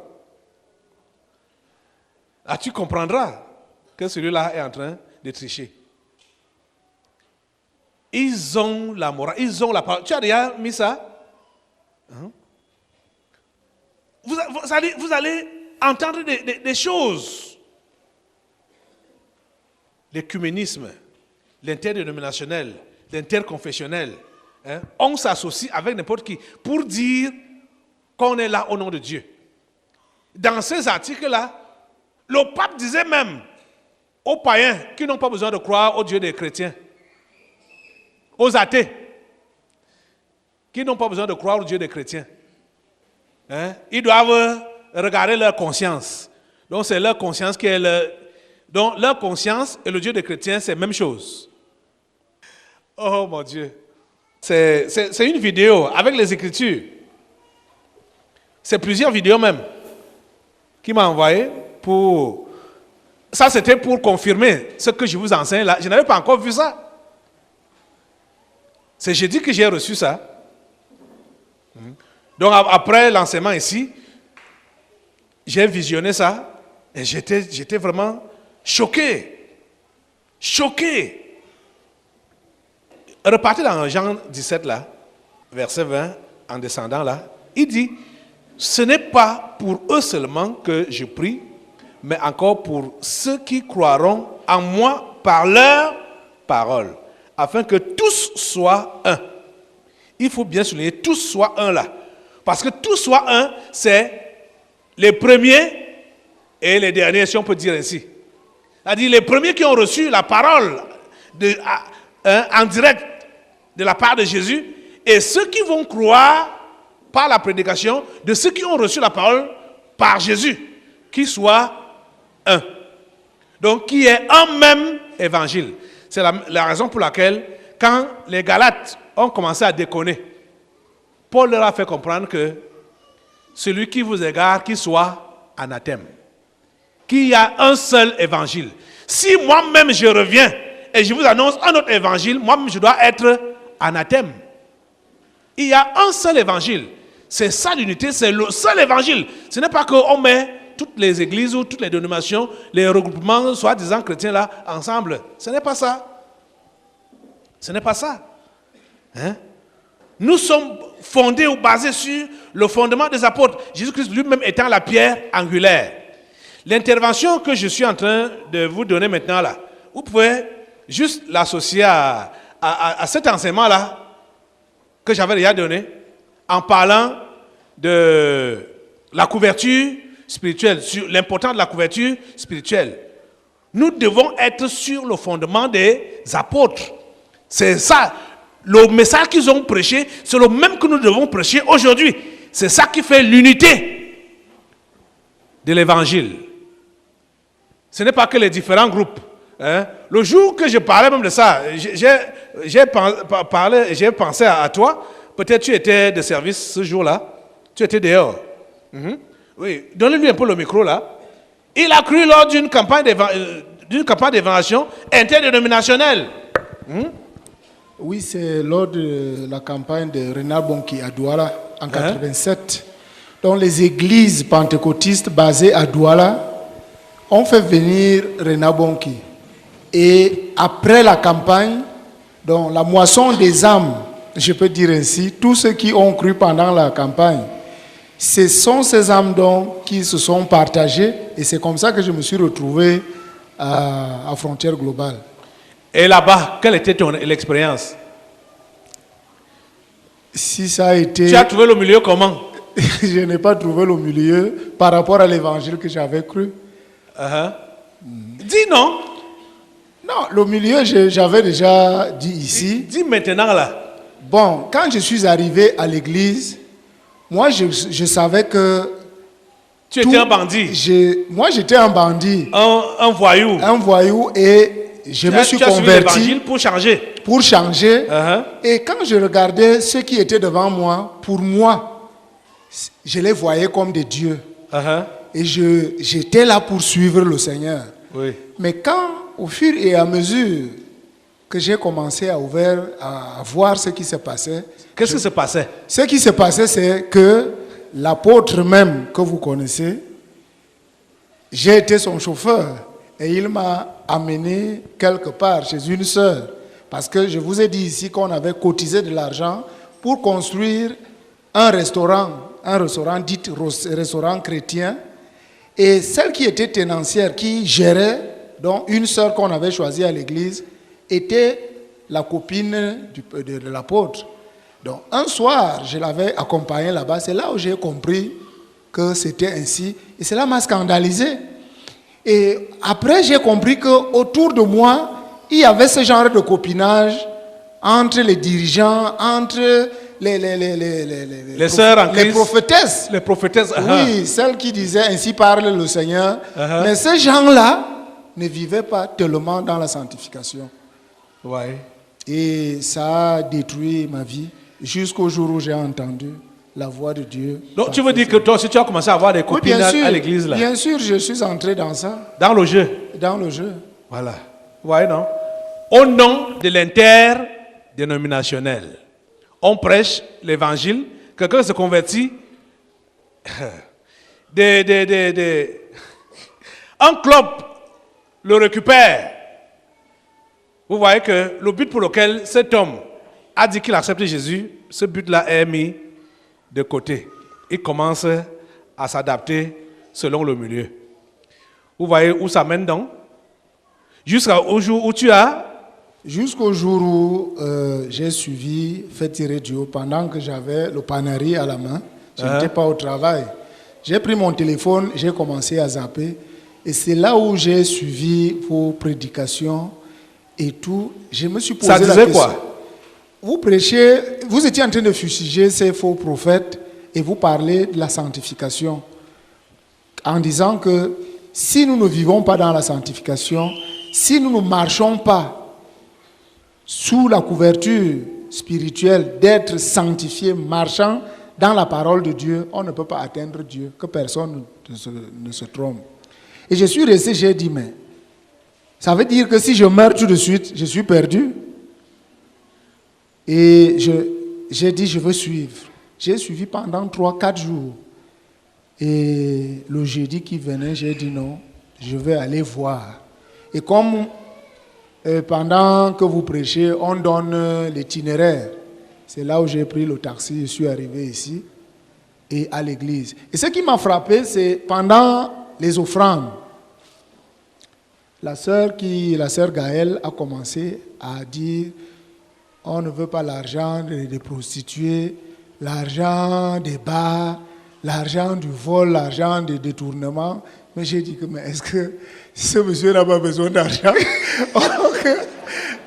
Tu comprendras que celui-là est en train de tricher. Ils ont la morale, ils ont la parole. Tu as déjà mis ça? Hein? Vous allez entendre des choses. L'écuménisme, l'interdénominationnel, l'interconfessionnel. Hein? On s'associe avec n'importe qui pour dire qu'on est là au nom de Dieu. Dans ces articles-là, le pape disait même aux païens qui n'ont pas besoin de croire au Dieu des chrétiens, aux athées qui n'ont pas besoin de croire au Dieu des chrétiens, hein? Ils doivent regarder leur conscience. Donc c'est leur conscience qui est donc leur conscience et le Dieu des chrétiens, c'est la même chose. Oh mon Dieu. C'est une vidéo avec les Écritures. C'est plusieurs vidéos même qui m'a envoyé pour... Ça, c'était pour confirmer ce que je vous enseigne là. Je n'avais pas encore vu ça. C'est jeudi que j'ai reçu ça. Donc, après l'enseignement ici, j'ai visionné ça et j'étais vraiment choqué. Choqué. Repartez dans Jean 17 là, verset 20, en descendant là, il dit, ce n'est pas pour eux seulement que je prie, mais encore pour ceux qui croiront en moi par leur parole, afin que tous soient un. Il faut bien souligner, tous soient un là. Parce que tous soient un, c'est les premiers et les derniers, si on peut dire ainsi. C'est-à-dire les premiers qui ont reçu la parole en direct de la part de Jésus, et ceux qui vont croire par la prédication de ceux qui ont reçu la parole par Jésus, qui soient un. Donc, qui est un même évangile. C'est la raison pour laquelle, quand les Galates ont commencé à déconner, Paul leur a fait comprendre que celui qui vous égare, qu'il soit anathème. Qu'il y a un seul évangile. Si moi-même je reviens et je vous annonce un autre évangile, moi-même je dois être anathème. Il y a un seul évangile. C'est ça l'unité, c'est le seul évangile. Ce n'est pas qu'on met toutes les églises ou toutes les dénominations, les regroupements soi-disant chrétiens là, ensemble. Ce n'est pas ça. Ce n'est pas ça. Hein? Nous sommes fondés ou basés sur le fondement des apôtres. Jésus-Christ lui-même étant la pierre angulaire. L'intervention que je suis en train de vous donner maintenant là, vous pouvez juste l'associer à cet enseignement-là que j'avais déjà donné en parlant de la couverture spirituelle, sur l'importance de la couverture spirituelle. Nous devons être sur le fondement des apôtres. C'est ça. Le message qu'ils ont prêché, c'est le même que nous devons prêcher aujourd'hui. C'est ça qui fait l'unité de l'évangile. Ce n'est pas que les différents groupes. Hein. Le jour que je parlais même de ça, j'ai pensé à toi. Peut-être tu étais de service ce jour-là. Tu étais dehors. Oui, donnez-lui un peu le micro là. Il a cru lors d'une campagne d'évangélisation interdénominationnelle. Oui, c'est lors de la campagne de Renard Bonki à Douala en 1987. Donc les églises pentecôtistes basées à Douala ont fait venir Renard Bonki. Et après la campagne, donc la moisson des âmes, je peux dire ainsi, tous ceux qui ont cru pendant la campagne, ce sont ces âmes donc qui se sont partagées et c'est comme ça que je me suis retrouvé à Frontière Globale. Et là-bas, quelle était l'expérience? Si ça a été... Tu as trouvé le milieu comment? Je n'ai pas trouvé le milieu par rapport à l'évangile que j'avais cru. Dis non. Non, le milieu, j'avais déjà dit ici. Dis maintenant là. Bon, quand je suis arrivé à l'église, moi je savais que... Tu étais un bandit. Moi j'étais un bandit. Un voyou. Un voyou et je me suis converti pour changer. Pour changer. Et quand je regardais ceux qui étaient devant moi, pour moi, je les voyais comme des dieux. Et j'étais là pour suivre le Seigneur. Oui. Mais quand, au fur et à mesure que j'ai commencé à voir ce qui se passait. Qu'est-ce qui se passait? Ce qui se passait, c'est que l'apôtre même que vous connaissez, j'ai été son chauffeur et il m'a amené quelque part chez une sœur. Parce que je vous ai dit ici qu'on avait cotisé de l'argent pour construire un restaurant dit restaurant chrétien. Et celle qui était tenancière, qui gérait, donc une sœur qu'on avait choisie à l'église, était la copine de l'apôtre. Donc un soir, je l'avais accompagné là-bas. C'est là où j'ai compris que c'était ainsi. Et cela m'a scandalisé. Et après, j'ai compris qu'autour de moi, il y avait ce genre de copinage entre les dirigeants, entre les sœurs en Christ, les prophétesses. Les prophétesses. Oui, celles qui disaient ainsi parle le Seigneur. Mais ces gens-là ne vivaient pas tellement dans la sanctification. Ouais. Et ça a détruit ma vie jusqu'au jour où j'ai entendu la voix de Dieu. Donc tu veux dire que toi aussi tu as commencé à avoir des copines à l'église là? Bien sûr, je suis entré dans ça. Dans le jeu? Dans le jeu. Voilà. Ouais, non? Au nom de l'interdénominationnel, on prêche l'évangile, quelqu'un se convertit, un club le récupère. Vous voyez que le but pour lequel cet homme a dit qu'il accepte Jésus, ce but-là est mis de côté. Il commence à s'adapter selon le milieu. Vous voyez où ça mène donc? Jusqu'au jour où tu as... Jusqu'au jour où j'ai suivi Fait tirer du haut pendant que j'avais le panari à la main. Je n'étais pas au travail. J'ai pris mon téléphone, j'ai commencé à zapper. Et c'est là où j'ai suivi vos prédications et tout. Je me suis posé la question. Ça disait quoi? Vous prêchez, vous étiez en train de fustiger ces faux prophètes et vous parlez de la sanctification. En disant que si nous ne vivons pas dans la sanctification, si nous ne marchons pas sous la couverture spirituelle d'être sanctifié, marchant dans la parole de Dieu, on ne peut pas atteindre Dieu, que personne ne se trompe. Et je suis resté, j'ai dit, mais ça veut dire que si je meurs tout de suite, je suis perdu. Et j'ai dit, je veux suivre. J'ai suivi pendant 3-4 jours. Et le jeudi qui venait, j'ai dit non, je vais aller voir. Et comme pendant que vous prêchez, on donne l'itinéraire. C'est là où j'ai pris le taxi, je suis arrivé ici et à l'église. Et ce qui m'a frappé, c'est pendant les offrandes. La sœur Gaëlle a commencé à dire on ne veut pas l'argent des prostituées, l'argent des bars, l'argent du vol, l'argent des détournements. Mais j'ai dit que mais est-ce que ce monsieur n'a pas besoin d'argent?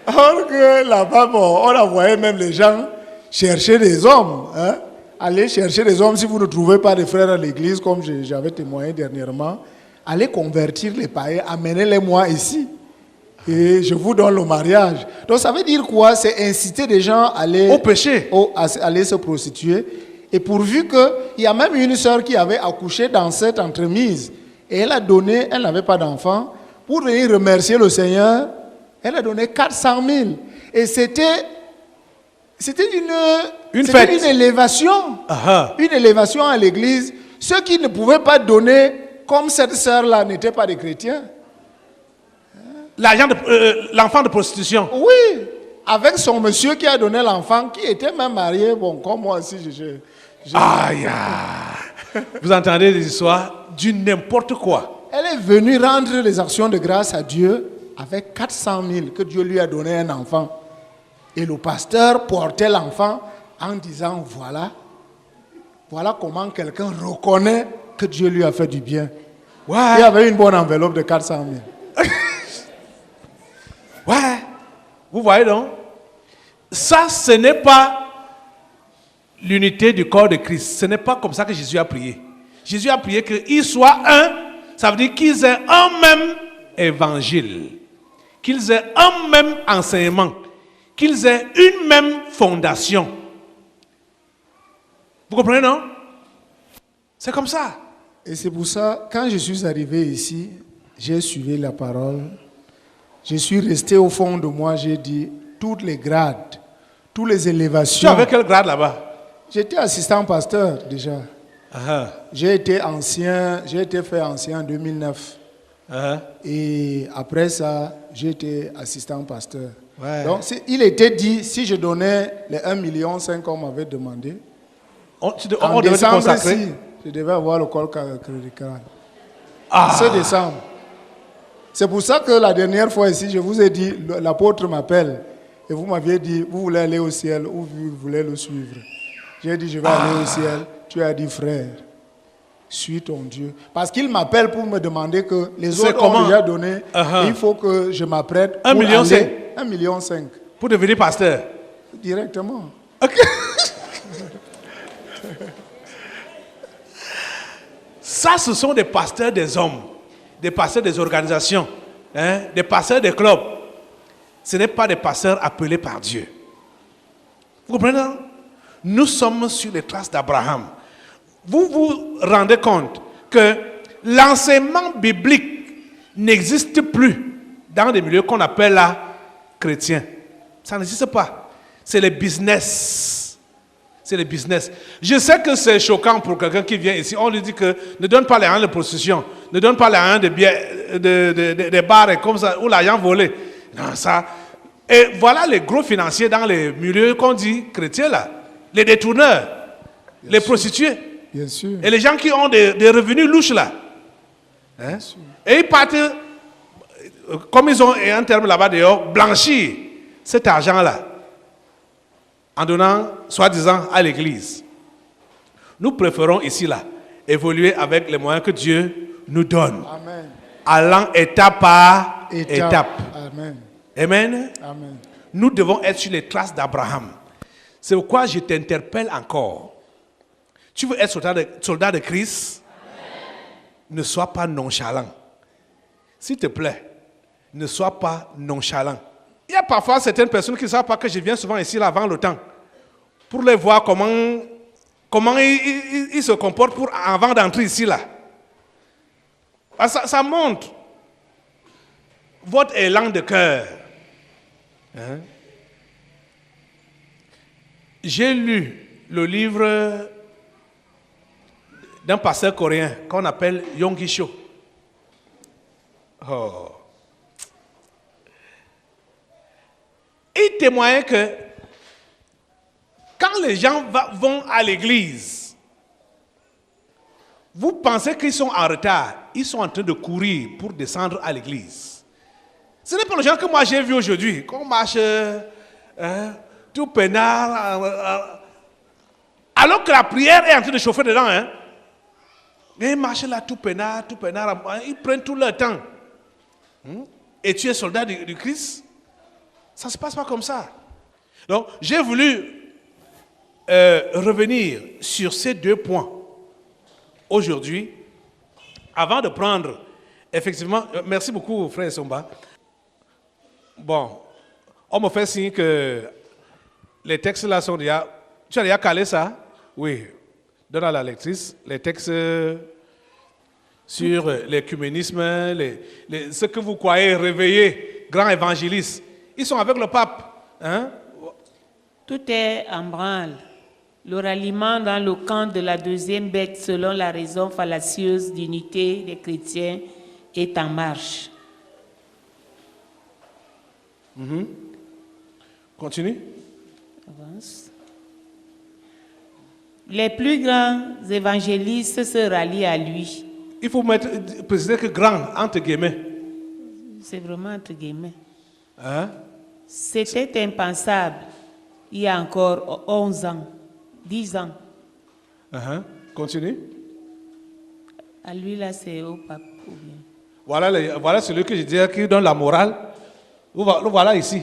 Or que là-bas, bon, on envoyait même les gens chercher des hommes. Hein? Allez chercher des hommes si vous ne trouvez pas de frères à l'église, comme j'avais témoigné dernièrement. Allez convertir les païens, amenez-les moi ici. Et je vous donne le mariage. Donc ça veut dire quoi? C'est inciter des gens à aller au péché, à aller se prostituer. Et pourvu qu'il y a même une sœur qui avait accouché dans cette entremise, et elle a donné, elle n'avait pas d'enfant, pour venir remercier le Seigneur, elle a donné 400 000. Et c'était une fête. Une élévation. Une élévation à l'église. Ceux qui ne pouvaient pas donner, comme cette sœur-là, n'étaient pas des chrétiens. L'enfant de prostitution. Oui, avec son monsieur qui a donné l'enfant, qui était même marié, bon, comme moi aussi, Aïe, vous entendez des histoires du n'importe quoi. Elle est venue rendre les actions de grâce à Dieu avec 400 000 que Dieu lui a donné un enfant. Et le pasteur portait l'enfant en disant, voilà comment quelqu'un reconnaît que Dieu lui a fait du bien. Ouais. Il y avait une bonne enveloppe de 400 000. Ouais, vous voyez donc, ça ce n'est pas l'unité du corps de Christ. Ce n'est pas comme ça que Jésus a prié. Jésus a prié qu'ils soient un, ça veut dire qu'ils aient un même évangile, qu'ils aient un même enseignement, qu'ils aient une même fondation. Vous comprenez, non? C'est comme ça. Et c'est pour ça, quand je suis arrivé ici, j'ai suivi la parole. Je suis resté au fond de moi, j'ai dit, toutes les grades, toutes les élévations. Tu avais quel grade là-bas? J'étais assistant pasteur déjà. J'ai été fait ancien en 2009. Et après ça, j'ai été assistant pasteur. Ouais. Donc, il était dit, si je donnais les 1,5 million qu'on m'avait demandé, on en devait décembre, se consacrer. si, je devais avoir le col clérical. Ce décembre. C'est pour ça que la dernière fois ici, je vous ai dit, l'apôtre m'appelle. Et vous m'aviez dit, vous voulez aller au ciel ou vous voulez le suivre. J'ai dit, je vais aller au ciel. Tu as dit, frère, suis ton Dieu. Parce qu'il m'appelle pour me demander que les autres ont déjà donné. Il faut que je m'apprête pour 1,5 million. Pour devenir pasteur? Directement. Okay. Ça, ce sont des pasteurs des hommes, des pasteurs des organisations, des pasteurs des clubs. Ce n'est pas des pasteurs appelés par Dieu. Vous comprenez? Nous sommes sur les traces d'Abraham. Vous vous rendez compte que l'enseignement biblique n'existe plus dans des milieux qu'on appelle là chrétiens. Ça n'existe pas. C'est le business. C'est le business. Je sais que c'est choquant pour quelqu'un qui vient ici. On lui dit que ne donne pas l'argent de prostitution, ne donne pas l'argent des bars et comme ça, ou l'argent volé. Non, ça. Et voilà les gros financiers dans les milieux qu'on dit chrétiens là. Les détourneurs, bien les sûr. Prostituées. Bien sûr. Et les gens qui ont des revenus louches là. Et ils partent, comme ils ont un terme là-bas dehors, blanchir cet argent-là. En donnant, soi-disant, à l'église. Nous préférons ici, là, évoluer avec les moyens que Dieu nous donne. Amen. Allant étape par étape. Amen. Amen. Amen. Nous devons être sur les traces d'Abraham. C'est pourquoi je t'interpelle encore. Tu veux être soldat de Christ? Amen. Ne sois pas nonchalant. S'il te plaît, ne sois pas nonchalant. Il y a parfois certaines personnes qui ne savent pas que je viens souvent ici là, avant le temps pour les voir comment ils se comportent avant d'entrer ici là. Ça montre votre élan de cœur. J'ai lu le livre d'un pasteur coréen qu'on appelle Yonggi Cho. Il témoignait que quand les gens vont à l'église, vous pensez qu'ils sont en retard. ils sont en train de courir pour descendre à l'église. Ce n'est pas le genre que moi j'ai vu aujourd'hui. Qu'on marche tout peinard, alors que la prière est en train de chauffer dedans. Ils marchent là tout peinard, ils prennent tout leur temps. Et tu es soldat du Christ? Ça ne se passe pas comme ça. Donc, j'ai voulu revenir sur ces 2 points aujourd'hui, avant de prendre, effectivement, merci beaucoup, frère Somba. Bon, on me fait signe que les textes là sont déjà... Tu as déjà calé ça? Oui. Donne à la lectrice les textes sur l'écuménisme, ce que vous croyez réveiller, grand évangéliste. Ils sont avec le pape. Hein? Tout est en branle. Le ralliement dans le camp de la deuxième bête selon la raison fallacieuse d'unité des chrétiens est en marche. Continue. Avance. Les plus grands évangélistes se rallient à lui. Il faut préciser que grand, entre guillemets. C'est vraiment entre guillemets. Hein? C'était impensable il y a encore 11 ans, 10 ans. Continue. À lui là, c'est au pape. Ou bien. Voilà celui que je disais qui donne la morale. Le voilà ici.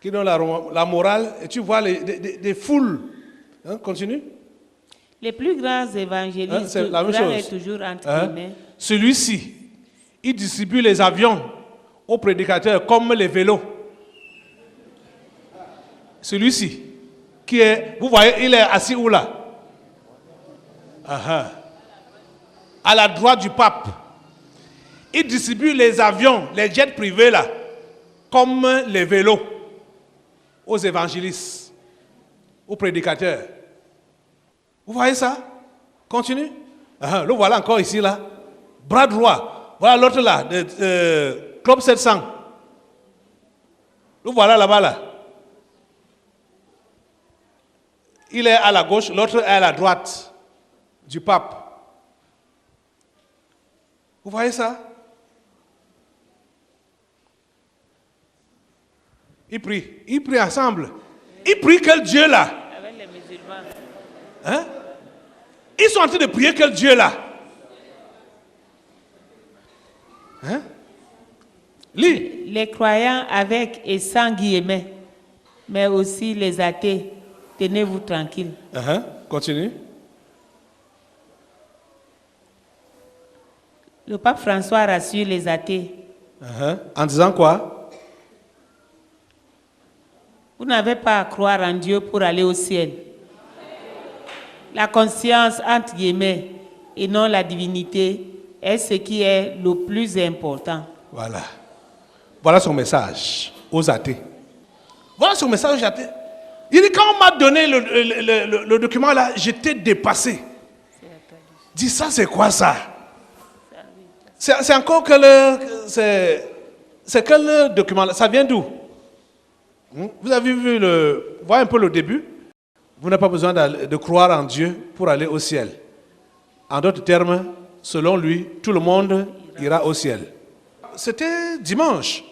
Qui donne la morale. Et tu vois des foules. Continue. Les plus grands évangélistes, c'est la même grand chose. est toujours entre guillemets. Celui-ci, il distribue les avions aux prédicateurs comme les vélos. Celui-ci, qui est, vous voyez, il est assis où là? À la droite du pape. Il distribue les avions, les jets privés là, comme les vélos aux évangélistes, aux prédicateurs. Vous voyez ça? Continue. Le voilà encore ici là. Bras droit. Voilà l'autre là, Club 700. Le voilà là-bas là. Il est à la gauche, l'autre est à la droite du pape. Vous voyez ça? Ils prient ensemble. Ils prient quel Dieu là? Avec les musulmans. Hein? Ils sont en train de prier quel Dieu là? Hein? Lis. Les croyants avec et sans guillemets, mais aussi les athées, tenez-vous tranquille. Continue. Le pape François rassure les athées. En disant quoi? Vous n'avez pas à croire en Dieu pour aller au ciel. La conscience, entre guillemets, et non la divinité, est ce qui est le plus important. Voilà. Voilà son message aux athées. Voilà son message aux athées. Il dit, quand on m'a donné le document là, j'étais dépassé. Dis ça, c'est quoi ça? C'est encore c'est quel document là? Ça vient d'où? Vous avez vu voyez un peu le début. Vous n'avez pas besoin de croire en Dieu pour aller au ciel. En d'autres termes, selon lui, tout le monde ira au ciel. C'était dimanche.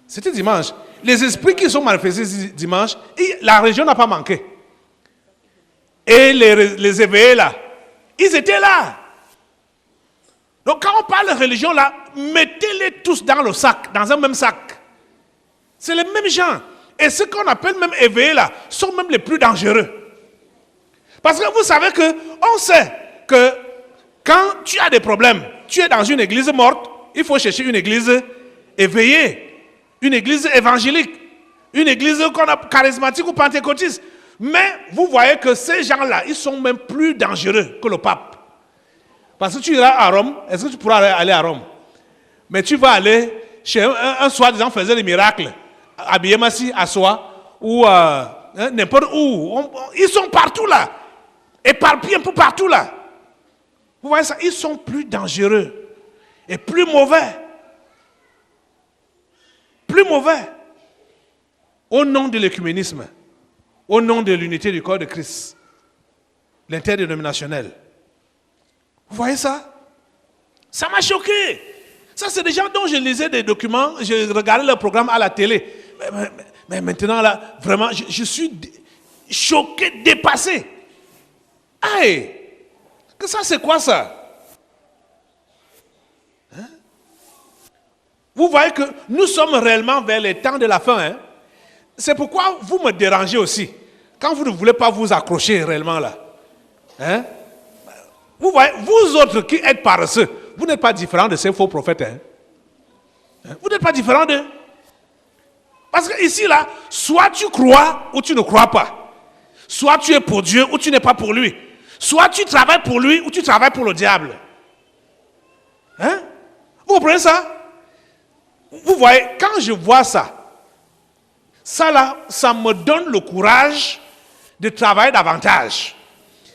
C'était dimanche. Les esprits qui sont manifestés dimanche, la région n'a pas manqué. Et les éveillés là, ils étaient là. Donc quand on parle de religion là, mettez-les tous dans le sac, dans un même sac. C'est les mêmes gens. Et ceux qu'on appelle même éveillés là, sont même les plus dangereux. Parce que vous savez que, on sait que quand tu as des problèmes, tu es dans une église morte, il faut chercher une église éveillée, une église évangélique, une église qu'on a charismatique ou pentecôtiste. Mais vous voyez que ces gens-là, ils sont même plus dangereux que le pape. Parce que tu iras à Rome, est-ce que tu pourras aller à Rome? Mais tu vas aller chez un soi-disant faisait des miracles, à Biémassi, à Soie, ou n'importe où. Ils sont partout là. Éparpillés un peu partout là. Vous voyez ça? Ils sont plus dangereux et plus mauvais. Plus mauvais. Au nom de l'écuménisme, au nom de l'unité du corps de Christ, l'interdénominationnel. Vous voyez ça? Ça m'a choqué. Ça, c'est des gens dont je lisais des documents, je regardais leur programme à la télé. Mais maintenant, là, vraiment, je suis choqué, dépassé. Aïe! Que ça, c'est quoi ça? Hein? Vous voyez que nous sommes réellement vers les temps de la fin. Hein? C'est pourquoi vous me dérangez aussi. Quand vous ne voulez pas vous accrocher réellement là. Hein? Vous voyez, vous autres qui êtes paresseux, vous n'êtes pas différents de ces faux prophètes. Hein? Vous n'êtes pas différents d'eux. Parce que ici là, soit tu crois ou tu ne crois pas. Soit tu es pour Dieu ou tu n'es pas pour lui. Soit tu travailles pour lui ou tu travailles pour le diable. Hein? Vous comprenez ça? Vous voyez, quand je vois ça, ça là, ça me donne le courage de travailler davantage.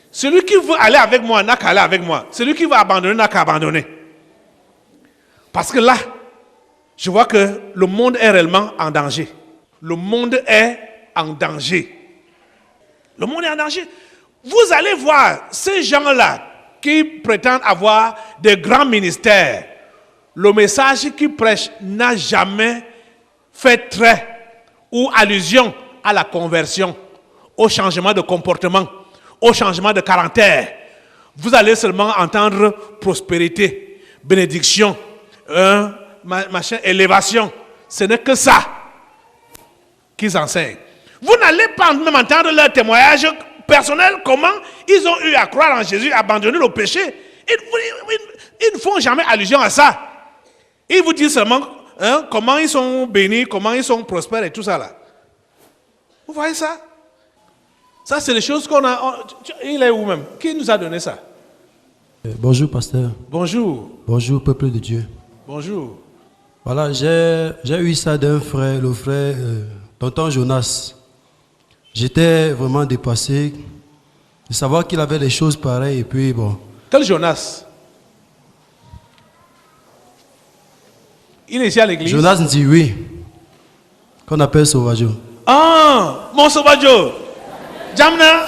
Celui qui veut aller avec moi n'a qu'à aller avec moi. Celui qui veut abandonner n'a qu'à abandonner. Parce que là, je vois que le monde est réellement en danger. Le monde est en danger. Le monde est en danger. Vous allez voir ces gens-là qui prétendent avoir des grands ministères. Le message qu'ils prêchent n'a jamais fait trait ou allusion à la conversion, au changement de comportement, au changement de caractère. Vous allez seulement entendre prospérité, bénédiction, machin, élévation. Ce n'est que ça qu'ils enseignent. Vous n'allez pas même entendre leur témoignage personnel, comment ils ont eu à croire en Jésus, abandonner le péché. Ils ne font jamais allusion à ça. Ils vous disent seulement comment ils sont bénis, comment ils sont prospères et tout ça là. Vous voyez ça? Ça, c'est les choses qu'on a... Il est où même? Qui nous a donné ça? Bonjour, pasteur. Bonjour. Bonjour, peuple de Dieu. Bonjour. Voilà, j'ai eu ça d'un frère, le frère Tonton Jonas. J'étais vraiment dépassé de savoir qu'il avait des choses pareilles et puis bon. Quel Jonas? Il est ici à l'église? Jonas dit oui, qu'on appelle Sauvageau. Ah, mon Sauvageau. Jamna.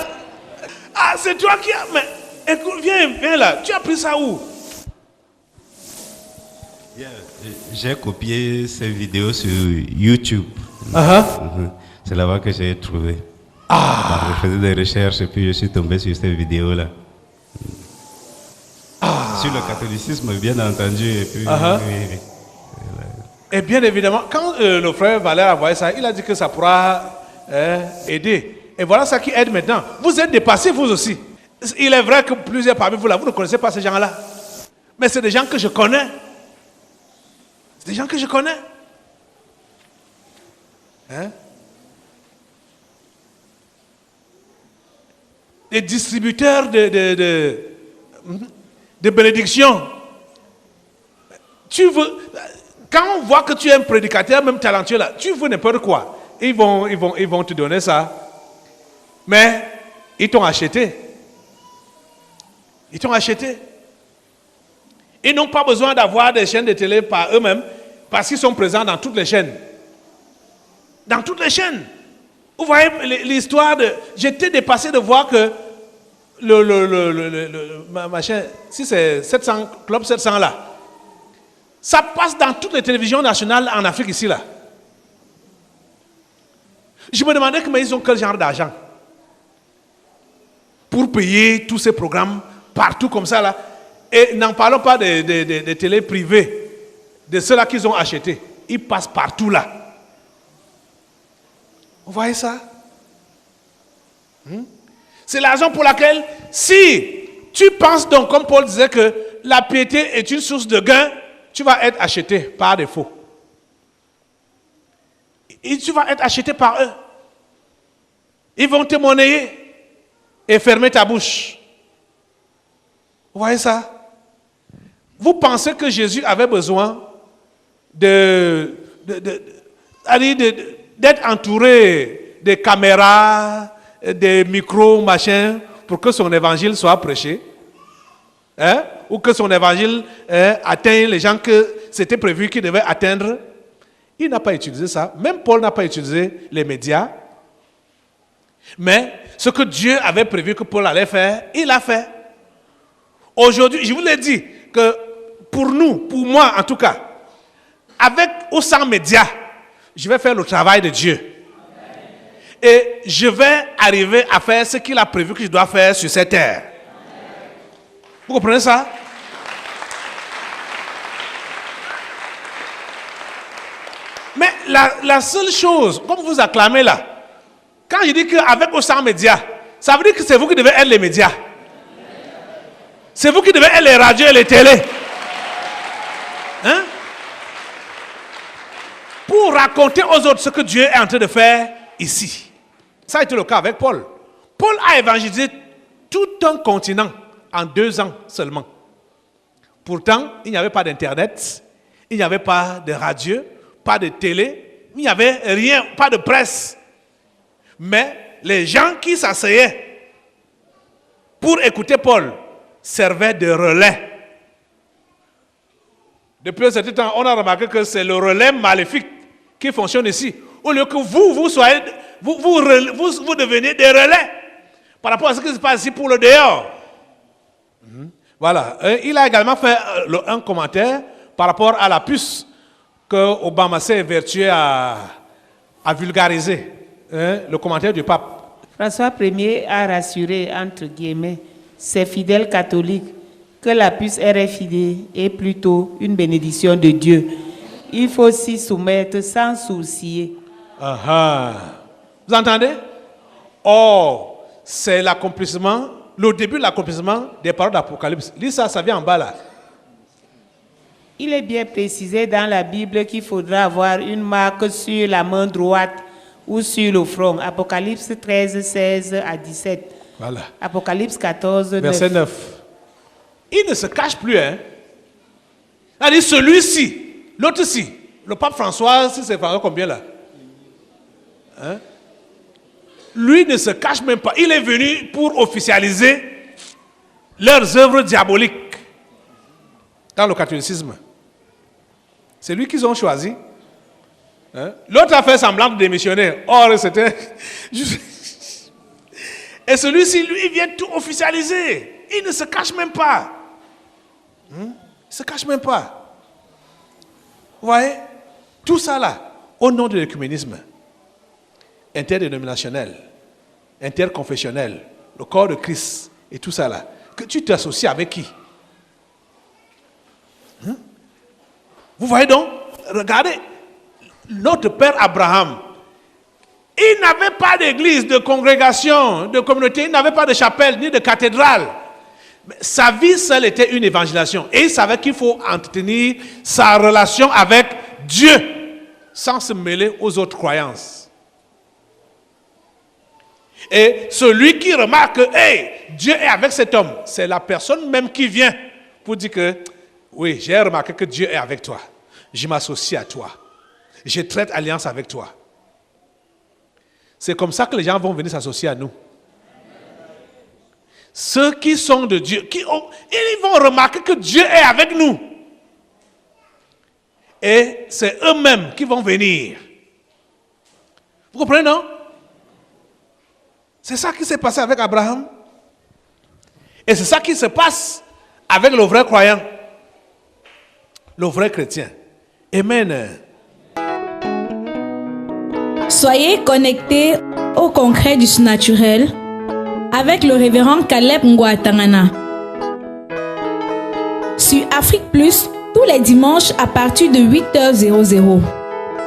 Ah, c'est toi qui as... Mais écoute, viens là. Tu as pris ça où? J'ai copié ces vidéos sur YouTube. C'est là-bas que j'ai trouvé. Je faisais des recherches et puis je suis tombé sur ces vidéos-là. Sur le catholicisme, bien entendu. Et puis, oui. Et bien évidemment, quand le frère Valère a voyé ça, il a dit que ça pourra aider. Et voilà ça qui aide maintenant. Vous êtes dépassés, vous aussi. Il est vrai que plusieurs parmi vous là, vous ne connaissez pas ces gens-là. Mais c'est des gens que je connais. C'est des gens que je connais. Hein? Des distributeurs de bénédictions. Tu veux, quand on voit que tu es un prédicateur, même talentueux là, tu veux n'importe quoi. Ils vont te donner ça. Mais ils t'ont acheté. Ils t'ont acheté. Ils n'ont pas besoin d'avoir des chaînes de télé par eux-mêmes parce qu'ils sont présents dans toutes les chaînes. Dans toutes les chaînes. Vous voyez l'histoire de... J'étais dépassé de voir que machin, si c'est 700, Club 700 là, ça passe dans toutes les télévisions nationales en Afrique ici là. Je me demandais mais ils ont quel genre d'argent pour payer tous ces programmes partout comme ça là. Et n'en parlons pas des télés privées, de ceux-là qu'ils ont achetés. Ils passent partout là. Vous voyez ça? C'est la raison pour laquelle, si tu penses donc, comme Paul disait, que la piété est une source de gain, tu vas être acheté par défaut. Et tu vas être acheté par eux. Ils vont te monnayer et fermer ta bouche. Vous voyez ça? Vous pensez que Jésus avait besoin d'être entouré de caméras, des micros, machin, pour que son évangile soit prêché? Hein? Ou que son évangile atteigne les gens que c'était prévu qu'il devait atteindre? Il n'a pas utilisé ça. Même Paul n'a pas utilisé les médias. Mais ce que Dieu avait prévu que Paul allait faire, il l'a fait. Aujourd'hui, je vous l'ai dit, que pour nous, pour moi en tout cas, avec ou sans médias, je vais faire le travail de Dieu. Et je vais arriver à faire ce qu'il a prévu que je dois faire sur cette terre. Vous comprenez ça? Mais la seule chose, comme vous acclamez là, quand je dis qu'avec ou sans médias, ça veut dire que c'est vous qui devez être les médias. C'est vous qui devez être les radios et les télés. Hein? Pour raconter aux autres ce que Dieu est en train de faire ici. Ça a été le cas avec Paul. Paul a évangélisé tout un continent en 2 ans seulement. Pourtant, il n'y avait pas d'internet, il n'y avait pas de radio, pas de télé, il n'y avait rien, pas de presse. Mais les gens qui s'asseyaient pour écouter Paul servaient de relais. Depuis un certain temps, on a remarqué que c'est le relais maléfique qui fonctionne ici. Au lieu que vous deveniez des relais par rapport à ce qui se passe ici pour le dehors. Voilà. Il a également fait un commentaire par rapport à la puce que Obama s'est vertué à vulgariser. Le commentaire du pape. François Ier a rassuré, entre guillemets, ses fidèles catholiques que la puce RFID est plutôt une bénédiction de Dieu. Il faut s'y soumettre sans sourciller. Vous entendez? Oh, c'est l'accomplissement, le début de l'accomplissement des paroles d'Apocalypse. Lis ça, ça vient en bas là. Il est bien précisé dans la Bible qu'il faudra avoir une marque sur la main droite ou sur le front. Apocalypse 13, 16 à 17. Voilà. Apocalypse 14, 9. Verset 9. Il ne se cache plus, hein. C'est-à-dire celui-ci, l'autre-ci, le pape François, si c'est François combien là? Hein? Lui ne se cache même pas. Il est venu pour officialiser leurs œuvres diaboliques dans le catholicisme. C'est lui qu'ils ont choisi. Hein? L'autre a fait semblant de démissionner. Or, c'était... Et celui-ci, lui, il vient tout officialiser. Il ne se cache même pas. Il ne se cache même pas. Vous voyez? Tout ça là, au nom de l'écuménisme interdénominationnel, interconfessionnel, le corps de Christ et tout ça là, que tu t'associes avec qui? Vous voyez donc? Regardez, notre père Abraham, il n'avait pas d'église, de congrégation, de communauté, il n'avait pas de chapelle, ni de cathédrale. Mais sa vie seule était une évangélisation. Et il savait qu'il faut entretenir sa relation avec Dieu, sans se mêler aux autres croyances. Et celui qui remarque que hey, Dieu est avec cet homme, c'est la personne même qui vient pour dire que oui, j'ai remarqué que Dieu est avec toi. Je m'associe à toi. Je traite alliance avec toi. C'est comme ça que les gens vont venir s'associer à nous. Ceux qui sont de Dieu, ils vont remarquer que Dieu est avec nous. Et c'est eux-mêmes qui vont venir. Vous comprenez, non? C'est ça qui s'est passé avec Abraham. Et c'est ça qui se passe avec le vrai croyant. Le vrai chrétien. Amen. Soyez connectés au concret du surnaturel avec le révérend Caleb Ngouatangana. Sur Afrique Plus, tous les dimanches à partir de 8h00.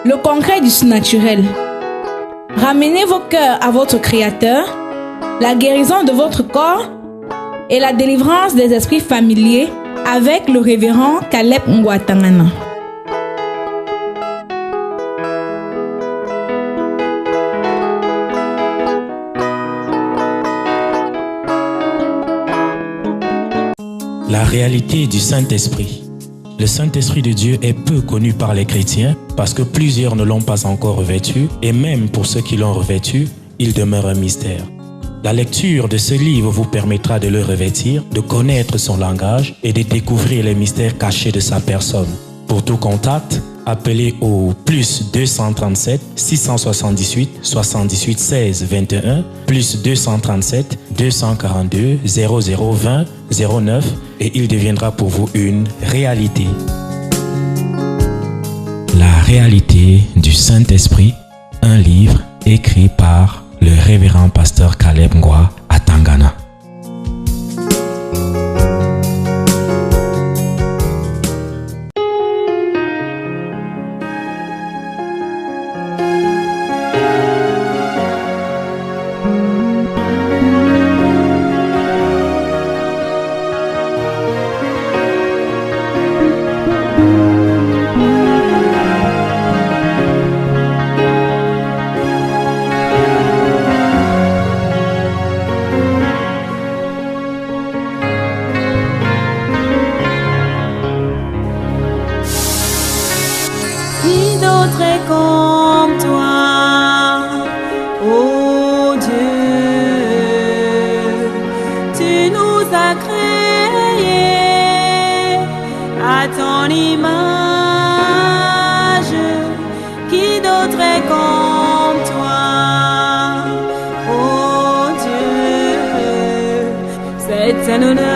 Le concret du surnaturel. Ramenez vos cœurs à votre Créateur, la guérison de votre corps et la délivrance des esprits familiers avec le révérend Caleb Ngouatangana. La réalité du Saint-Esprit. Le Saint-Esprit de Dieu est peu connu par les chrétiens parce que plusieurs ne l'ont pas encore revêtu et même pour ceux qui l'ont revêtu, il demeure un mystère. La lecture de ce livre vous permettra de le revêtir, de connaître son langage et de découvrir les mystères cachés de sa personne. Pour tout contact, appelez au plus 237 678 78 16 21, plus 237 242 0020 09 et il deviendra pour vous une réalité. La réalité du Saint-Esprit, un livre écrit par le révérend pasteur Caleb Ngwa à Tangana. C'est un honneur